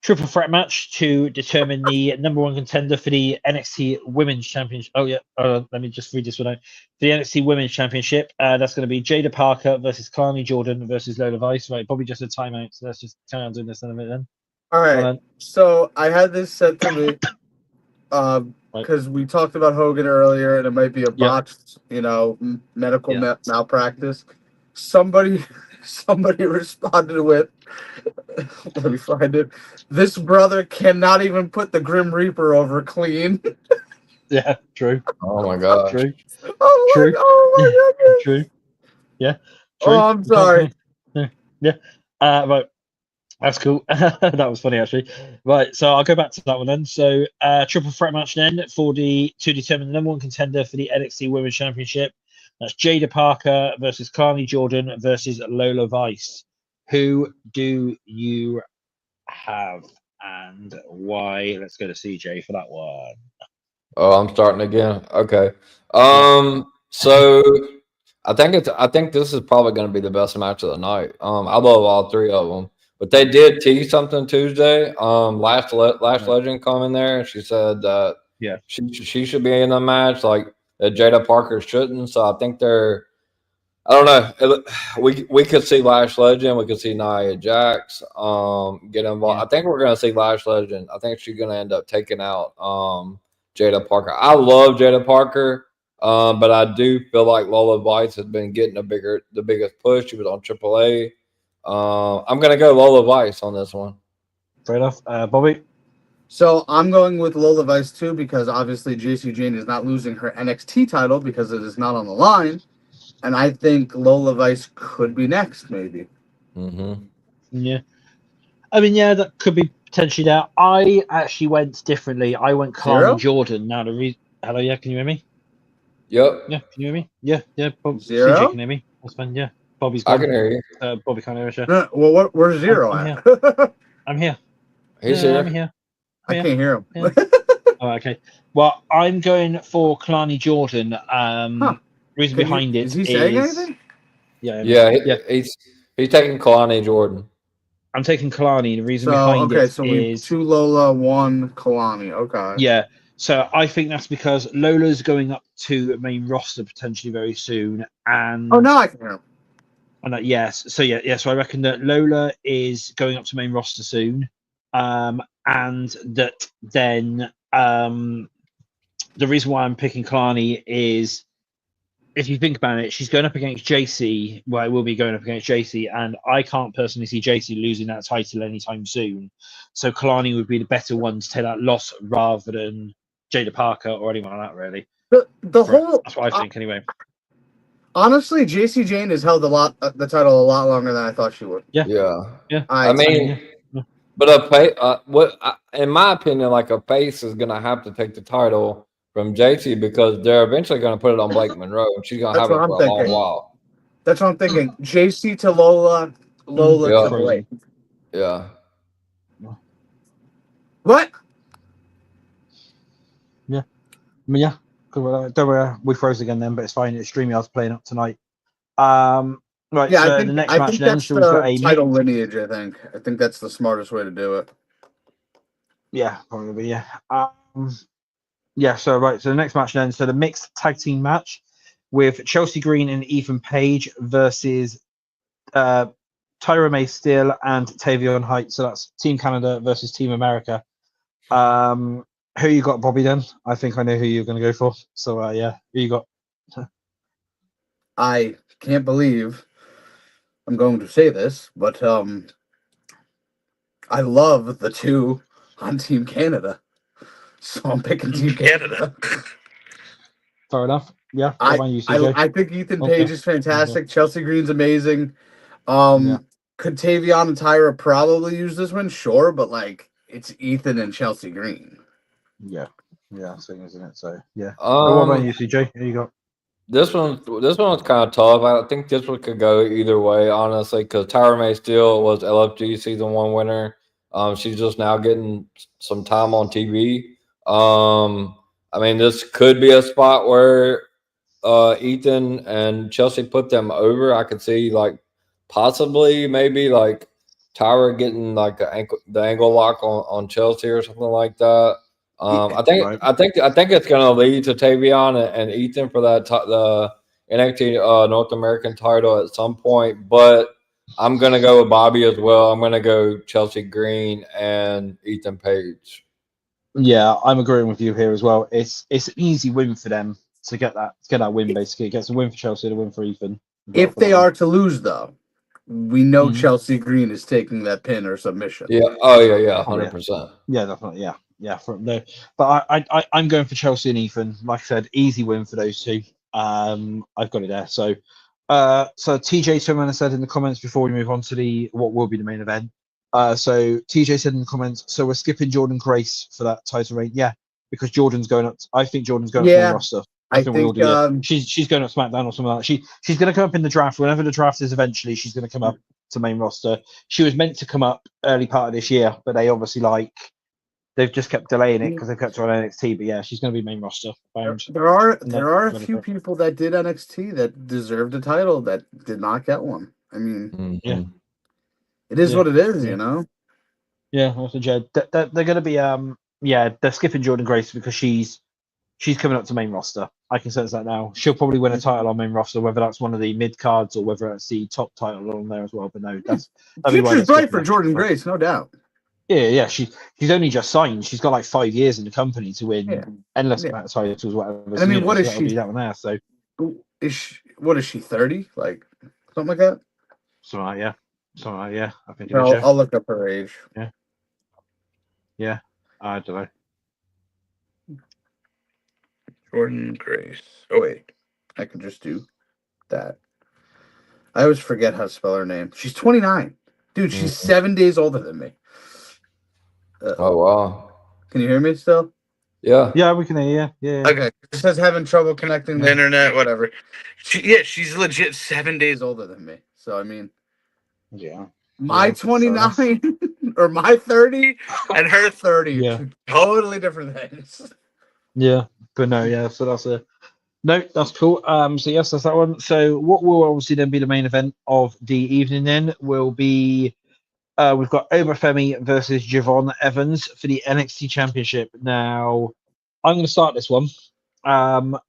triple threat match to determine the number one contender for the NXT Women's Championship. Oh yeah. Let me just read this one out. The NXT Women's Championship. That's going to be Jada Parker versus Kalani Jordan versus Lola Vice. Right. Probably just a timeout. So let's just carry on doing this in a minute then. All right. So I had this set to me because we talked about Hogan earlier, and it might be a botched, medical malpractice. Somebody responded with, let me find it. This brother cannot even put the Grim Reaper over clean. Yeah, true. Oh my god. True. Oh my goodness. True. Yeah. True. Oh, I'm sorry. Yeah. Right. That's cool. That was funny, actually. Right, so I'll go back to that one then. So, triple threat match then to determine the number one contender for the NXT Women's Championship. That's Jada Parker versus Kalani Jordan versus Lola Vice. Who do you have and why? Let's go to CJ for that one. Oh, I'm starting again. Okay. So I think this is probably going to be the best match of the night. I love all three of them. But they did tease something Tuesday. Lash Legend come in there and she said that she should be in the match. Like that Jada Parker shouldn't. So I think they're. I don't know. We could see Lash Legend. We could see Nia Jax get involved. Yeah. I think we're going to see Lash Legend. I think she's going to end up taking out Jada Parker. I love Jada Parker, but I do feel like Lola Vice has been getting the biggest push. She was on AAA. I'm going to go Lola Vice on this one. Fair enough. Bobby? So I'm going with Lola Vice too, because obviously JC Jane is not losing her NXT title because it is not on the line. And I think Lola Vice could be next, maybe. Mm-hmm. Yeah. I mean, yeah, that could be potentially there. I actually went differently. I went Kalani Xero? Jordan. Now, hello, yeah, can you hear me? Yep. Yeah, can you hear me? Yeah. Xero? CJ can hear me. That's fine, yeah. Bobby's I gone. can hear you. Bobby can't hear us, yeah. Well, where's Xero I'm at? I'm here. He's Yeah, here. I'm here. I can't hear him. Yeah. Oh, okay. Well, I'm going for Kalani Jordan. Reason behind it is he saying anything? Yeah, he's taking Kalani Jordan. I'm taking Kalani. The reason behind it is we 2 Lola, 1 Kalani. Okay. Yeah. So I think that's because Lola's going up to main roster potentially very soon, and now I can hear him. And that, yes, so yeah. So I reckon that Lola is going up to main roster soon, and that then the reason why I'm picking Kalani is, if you think about it, she's going up against JC. Well, it will be going up against JC, and I can't personally see JC losing that title anytime soon. So Kalani would be the better one to take that loss rather than Jada Parker or anyone like that, really. That's what I think, anyway. Honestly, JC Jane has held the title a lot longer than I thought she would. Yeah. I mean, but in my opinion, like a face is gonna have to take the title from JC because they're eventually gonna put it on Blake Monroe, and she's gonna have it for a long while. That's what I'm thinking. JC to Lola to Blake. Yeah. What? Yeah. I mean, yeah. Don't worry, we froze again then, but it's fine. It's StreamYard's playing up tonight. Right. Yeah, so I think, the next I match think then, that's the title lineage. I think that's the smartest way to do it. Yeah, probably. Yeah. Yeah. So the next match then. So the mixed tag team match with Chelsea Green and Ethan Page versus Tyra May Steele and Tavion Heights. So that's Team Canada versus Team America. Who you got, Bobby? Then I think I know who you're going to go for. So yeah, who you got? I can't believe I'm going to say this, but I love the two on Team Canada, so I'm picking Team Canada. Fair enough. Yeah, I think Ethan Page is fantastic. Chelsea Green's amazing. Could Tavion and Tyra probably use this one? Sure, but like it's Ethan and Chelsea Green. Yeah, thing, isn't it? So yeah. What about you, CJ? Who you got? This one's kind of tough. I think this one could go either way, honestly, because Tyra May Steele was LFG season 1 winner. She's just now getting some time on TV. I mean, this could be a spot where Ethan and Chelsea put them over. I could see like possibly maybe like Tyra getting like the ankle lock on Chelsea or something like that. I think it's going to lead to Tavion and Ethan for that the NXT North American title at some point. But I'm going to go with Bobby as well. I'm going to go Chelsea Green and Ethan Page. Yeah, I'm agreeing with you here as well. It's an easy win for them to get that win. Basically, it gets a win for Chelsea, a win for Ethan. If they are to lose, though, we know Chelsea Green is taking that pin or submission. Yeah. Oh yeah. 100%. Yeah, definitely. Yeah. From there, but I'm going for Chelsea and Ethan. Like I said, easy win for those two. I've got it there. So TJ Swimmer said in the comments before we move on to what will be the main event. So TJ said in the comments, so we're skipping Jordan Grace for that title reign. Yeah, because Jordan's going up. I think Jordan's going up on the roster. I think we all do. Yeah. She's going up SmackDown or something like that. She's going to come up in the draft. Whenever the draft is eventually, she's going to come up to main roster. She was meant to come up early part of this year, but they obviously they've just kept delaying it because they've kept her on NXT. But yeah, she's going to be main roster. There are a few people that did NXT that deserved a title that did not get one. I mean, it is what it is, you know. Yeah, also Jed, they're going to be they're skipping Jordan Grace because she's she's coming up to main roster. I can sense that now. She'll probably win a title on main roster, whether that's one of the mid cards or whether it's the top title on there as well. But no, that'd be why Future's they're bright skipping for that. Jordan Grace, no doubt. Yeah. She's only just signed. She's got like 5 years in the company to win Yeah. endless amount of titles, whatever. And I mean, what is that'll she? be that one there. So What is she? 30? Like something like that. something like I think it No, is. Yeah. I'll look up her age. Yeah. I don't know. Jordan Grace. Oh wait, I can just do that. I always forget how to spell her name. She's 29. Dude, she's 7 days older than me. Oh wow. Can you hear me still? Yeah. Yeah, we can hear you. Yeah. Okay. It says having trouble connecting the internet, whatever. She's legit 7 days older than me. So I mean, Yeah. my Yeah, 29 or my 30 and her 30. Yeah. Totally different things. Yeah. But no, yeah, so that's cool. So yes, that's that one. So what will obviously then be the main event of the evening then will be we've got Obafemi versus Javon Evans for the NXT Championship. Now, I'm going to start this one for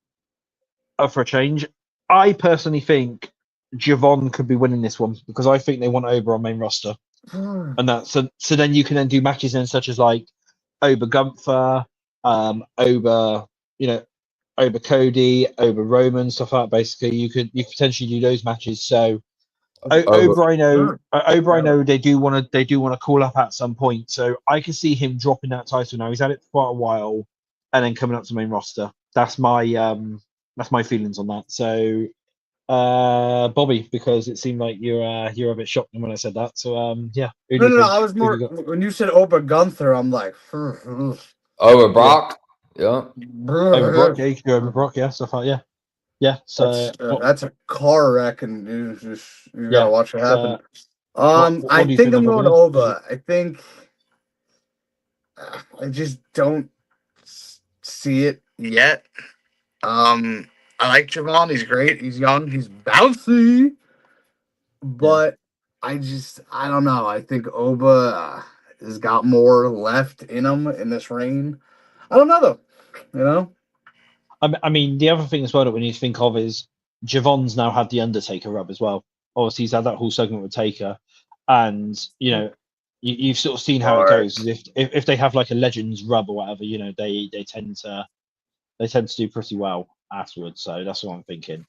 a change. I personally think Javon could be winning this one because I think they want Oba on main roster, and that so then you can then do matches then such as like Oba Gunther, Oba, Oba Cody, Oba Roman, stuff like that. Basically, you could potentially do those matches. So Oba, I know they do want to call up at some point. So I can see him dropping that title now. He's had it for quite a while, and then coming up to main roster. That's my feelings on that. So Bobby, because it seemed like you're a bit shocked when I said that. So yeah. No. I was more when you said Oba Gunther. I'm like, Over Brock. Yeah. Over Brock. Yeah, you can go over Brock. Yeah, stuff like yeah. So that's a car wreck, and you gotta watch it happen. I think I'm going Oba. I think I just don't see it yet. I like Javon. He's great. He's young. He's bouncy. But I don't know. I think Oba has got more left in him in this reign. I don't know though. You know. I mean, the other thing as well that we need to think of is Javon's now had the Undertaker rub as well. Obviously, he's had that whole segment with Taker, and you've sort of seen how it goes. If they have like a Legends rub or whatever, they tend to do pretty well afterwards. So that's what I'm thinking.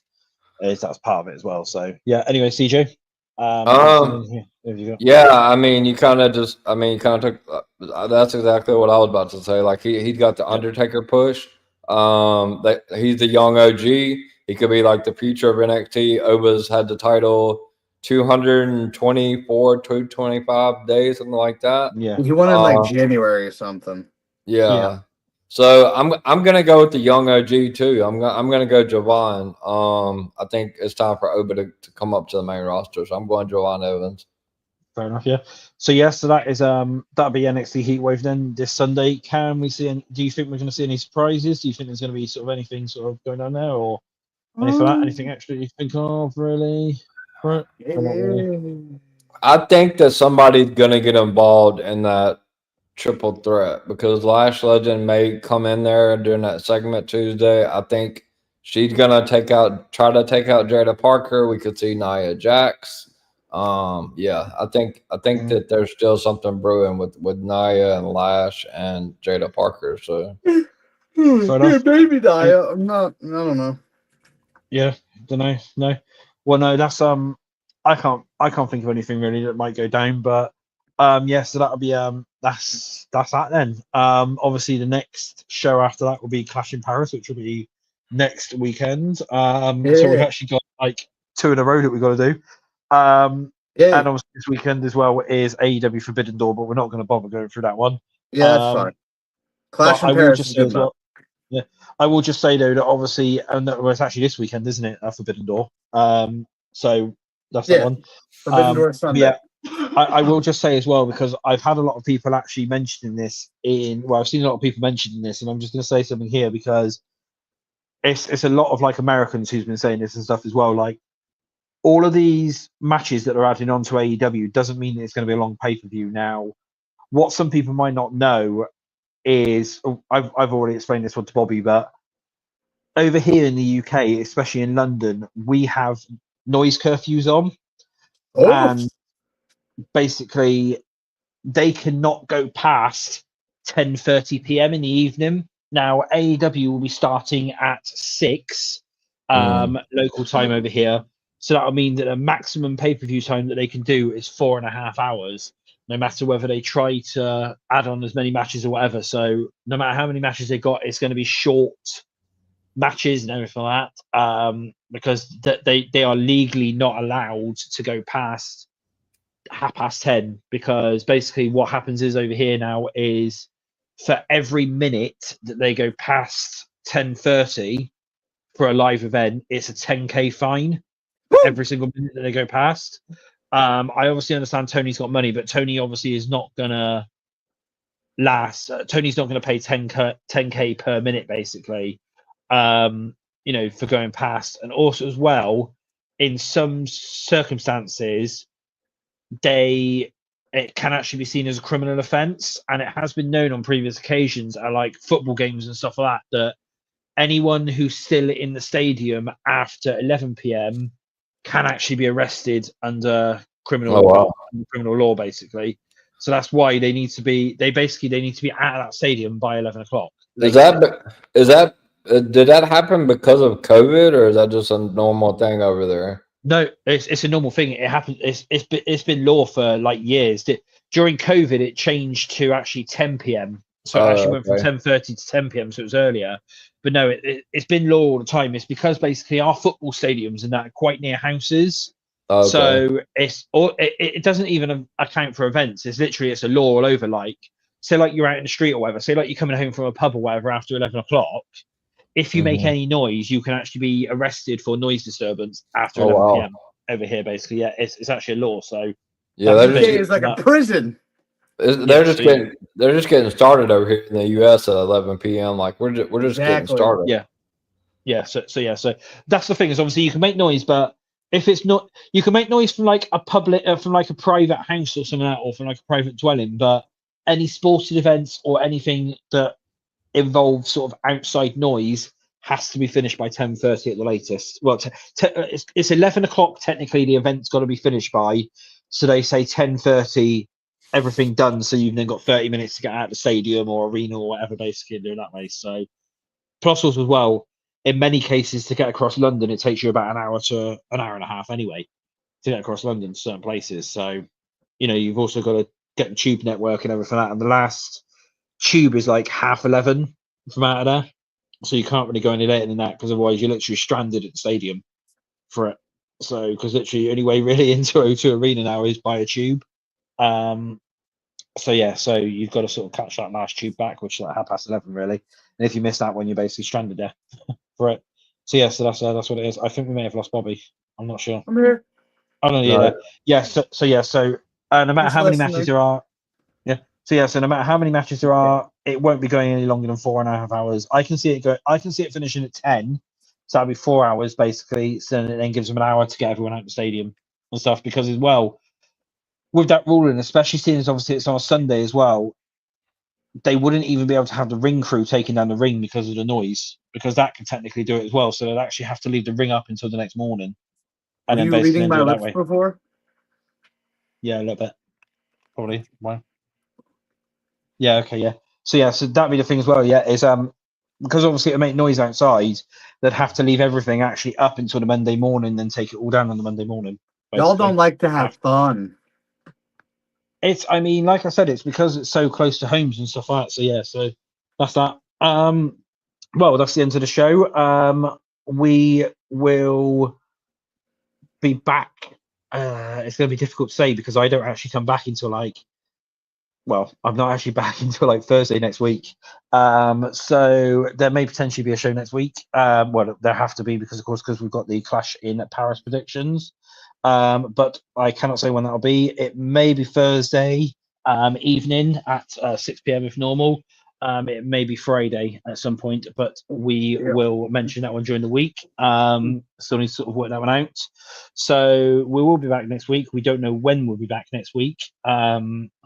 That's part of it as well. So yeah. Anyway, CJ. Yeah, I mean, you kind of took. That's exactly what I was about to say. Like he got the Undertaker push. He's the young OG. He could be like the future of NXT. Oba's had the title 224, 225 days, something like that. Yeah, he won in like January or something. Yeah. So I'm gonna go with the young OG too. I'm gonna go Javon. I think it's time for Oba to come up to the main roster. So I'm going Javon Evans. Fair enough, yeah. So so that is that'll be NXT Heatwave then this Sunday. Can we see do you think we're gonna see any surprises? Do you think there's gonna be sort of anything sort of going on there or anything like that? Anything extra you think of really? Right? I think that somebody's gonna get involved in that triple threat because Lash Legend may come in there during that segment Tuesday. I think she's gonna try to take out Jada Parker. We could see Nia Jax. I think that there's still something brewing with Nia and Lash and Jada Parker. So maybe Nia. I don't know. Yeah, don't know. No. Well, no, that's I can't think of anything really that might go down, but so that'll be that's that then. Obviously the next show after that will be Clash in Paris, which will be next weekend. So we've actually got like 2 in a row that we've got to do. And obviously this weekend as well is AEW Forbidden Door, but we're not going to bother going through that one. Yeah, that's fine. Clash in Paris is good enough. Yeah, I will just say though that obviously, and it's actually this weekend, isn't it? Forbidden Door. So that's that one. Forbidden Door Sunday. Yeah, I will just say as well because I've had a lot of people actually mentioning this I've seen a lot of people mentioning this, and I'm just going to say something here because it's a lot of like Americans who's been saying this and stuff as well. Like all of these matches that are adding on to AEW doesn't mean that it's going to be a long pay-per-view. Now, what some people might not know is I've already explained this one to Bobby, but over here in the UK, especially in London, we have noise curfews on, and basically they cannot go past 10:30 p.m. in the evening. Now AEW will be starting at 6 local time over here, so that'll mean that the maximum pay-per-view time that they can do is 4.5 hours, no matter whether they try to add on as many matches or whatever. So no matter how many matches they got, it's going to be short matches and everything like that, because they are legally not allowed to go past 10:30, because basically what happens is over here now is for every minute that they go past 10:30 for a live event, it's a 10k fine for every single minute that they go past. I obviously understand Tony's got money, but Tony obviously is not gonna last. Tony's not gonna pay 10k per minute basically, for going past. And also as well, in some circumstances, it can actually be seen as a criminal offence, and it has been known on previous occasions at like football games and stuff like that anyone who's still in the stadium after 11 p.m. can actually be arrested under criminal law basically. So that's why they need to be out of that stadium by 11 o'clock. Did that happen because of COVID, or is that just a normal thing over there? No, it's a normal thing. It happens. It's been law for like years. During COVID, it changed to actually 10 p.m. So it actually went from 10:30 to 10 p.m. So it was earlier. But no, it's been law all the time. It's because basically our football stadiums and that are quite near houses. So it doesn't even account for events. It's a law all over. Like, say like you're out in the street or whatever. Say like you're coming home from a pub or whatever after 11 o'clock. If you make any noise, you can actually be arrested for noise disturbance after 11 p.m. over here. Basically, yeah, it's actually a law. So yeah, it's like a prison. They're just getting started over here in the U.S. at 11 p.m. Like we're just getting started. So that's the thing, is obviously you can make noise, but if it's not, you can make noise from like a from like a private house or something like that, or from like a private dwelling. But any sporting events or anything that involves sort of outside noise has to be finished by 10:30 at the latest. Well, it's 11 o'clock technically. The event's got to be finished by, so they say 10:30. Everything done, so you've then got 30 minutes to get out of the stadium or arena or whatever, basically, and do it that way. So, plus also as well, in many cases, to get across London, it takes you about an hour to an hour and a half anyway to get across London to certain places. So, you've also got to get the tube network and everything like that. And the last tube is like 11:30 from out of there, so you can't really go any later than that, because otherwise you're literally stranded at the stadium for it. So, because literally the only way really into O2 Arena now is by a tube. So you've got to sort of catch that last tube back, which is like 11:30 really. And if you miss that one, you're basically stranded there for it. So that's what it is. I think we may have lost Bobby. I'm not sure. I'm here. Oh no, yeah, no. Yeah. So no matter how many matches there are, so no matter how many matches there are, it won't be going any longer than 4.5 hours. I can see it finishing at 10, so that'll be 4 hours basically. So it then gives them an hour to get everyone out of the stadium and stuff, because as well, with that ruling, especially seeing as obviously it's on a Sunday as well, they wouldn't even be able to have the ring crew taking down the ring because of the noise, because that can technically do it as well. So they'd actually have to leave the ring up until the next morning. And then basically reading my lips before? Yeah, a little bit. Probably. Why? Yeah, okay, yeah. So that'd be the thing as well, is because obviously it'll make noise outside, they'd have to leave everything actually up until the Monday morning, then take it all down on the Monday morning. Basically. Y'all don't like to have fun. Like I said, it's because it's so close to homes and stuff like that. So that's that. Well, that's the end of the show. We will be back. It's going to be difficult to say because I don't actually come back until I'm not actually back until like Thursday next week. So there may potentially be a show next week. Well, there have to be because we've got the Clash in Paris predictions. But I cannot say when that'll be. It may be Thursday evening at 6 p.m. if normal. It may be Friday at some point, but we will mention that one during the week. Still need to sort of work that one out. So we will be back next week. We don't know when we'll be back next week, but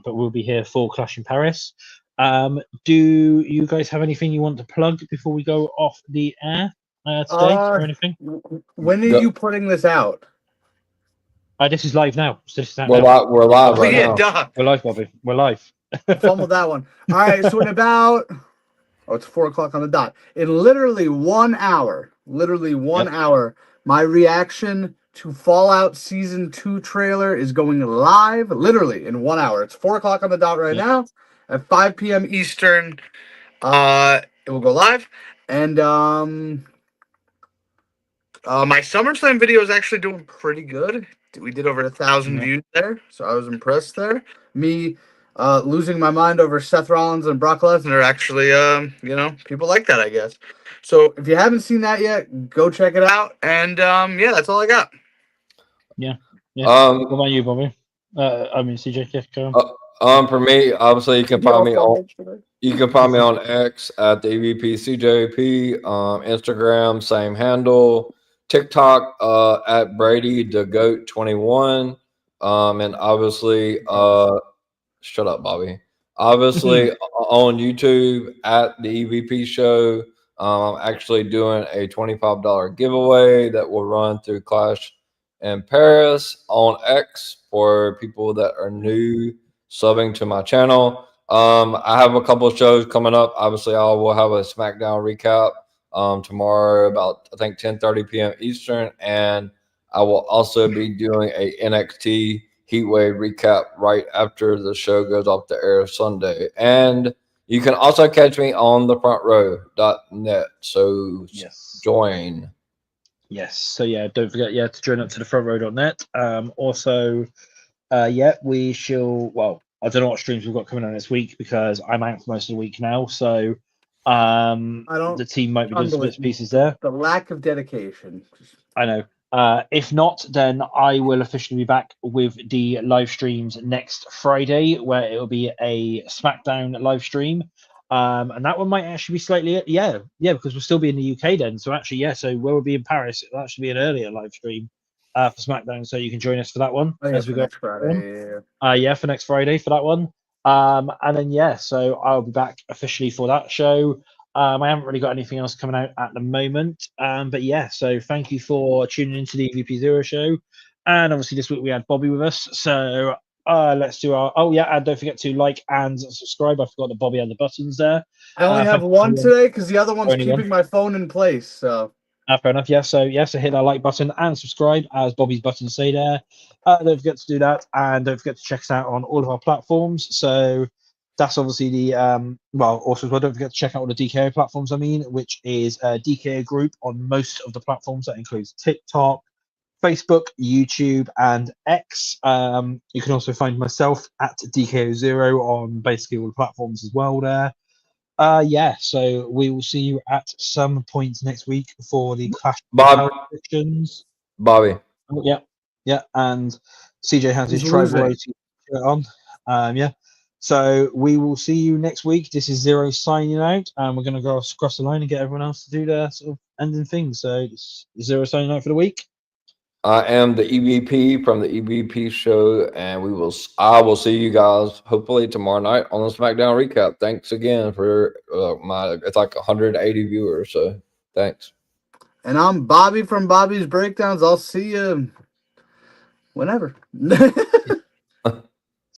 we'll be here for Clash in Paris. Do you guys have anything you want to plug before we go off the air? today or anything? When are you putting this out? This is live now. So this is out We're now. live. We're live right now. Duh. We're live, Bobby. We're live. Fumbled that one. All right, so in about it's 4 o'clock on the dot. In literally 1 hour, my reaction to Fallout Season 2 trailer is going live. Literally in 1 hour. It's 4 o'clock on the dot right now at 5 p.m. Eastern. It will go live, and my SummerSlam video is actually doing pretty good. We did over 1,000 views there, so I was impressed there. Me losing my mind over Seth Rollins and Brock Lesnar actually, people like that, I guess. So if you haven't seen that yet, go check it out. And that's all I got. Yeah. What about you, Bobby? CJ, go on. For me, obviously, you can find me on X at the EVP CJP, Instagram, same handle, TikTok at Brady the Goat 21, and obviously, shut up, Bobby. Obviously, on YouTube at the EVP Show. I'm actually doing a $25 giveaway that will run through Clash in Paris on X for people that are new subbing to my channel. I have a couple of shows coming up. Obviously, I will have a SmackDown recap tomorrow about, I think, 10:30 p.m. Eastern, and I will also be doing a NXT Heatwave recap right after the show goes off the air Sunday. And you can also catch me on thefrontrow.net. So join. Yes. So don't forget to join up to thefrontrow.net. Also, we shall. Well, I don't know what streams we've got coming on this week because I'm out for most of the week now. So the team might be doing some bits and pieces there. The lack of dedication. I know. If not, then I will officially be back with the live streams next Friday, where it will be a SmackDown live stream. And that one might actually be slightly, because we'll still be in the UK then. So actually, so we'll be in Paris. It'll actually be an earlier live stream for SmackDown, so you can join us for that one as we go. Next Friday, for next Friday for that one. And then so I'll be back officially for that show. I haven't really got anything else coming out at the moment. So thank you for tuning into the EVP Zero show. And obviously this week we had Bobby with us. So let's do our and don't forget to like and subscribe. I forgot that Bobby had the buttons there. I only have one today because the other one's keeping my phone in place. So fair enough. So hit that like button and subscribe, as Bobby's buttons say there. Don't forget to do that, and don't forget to check us out on all of our platforms. So that's obviously the also don't forget to check out all the DKO platforms, which is a DKO group on most of the platforms. That includes TikTok, Facebook, YouTube, and X. You can also find myself at DKO0 on basically all the platforms as well there. So we will see you at some point next week for the Clash predictions. Bobby. And CJ has his tribal shirt on. So we will see you next week. This is Zero signing out, and we're going to go across the line and get everyone else to do their sort of ending things. So this is Zero signing out for the week. I am the EVP from the EVP show, and I will see you guys hopefully tomorrow night on the SmackDown recap. Thanks again for it's like 180 viewers, so thanks. And I'm Bobby from Bobby's Breakdowns. I'll see you whenever.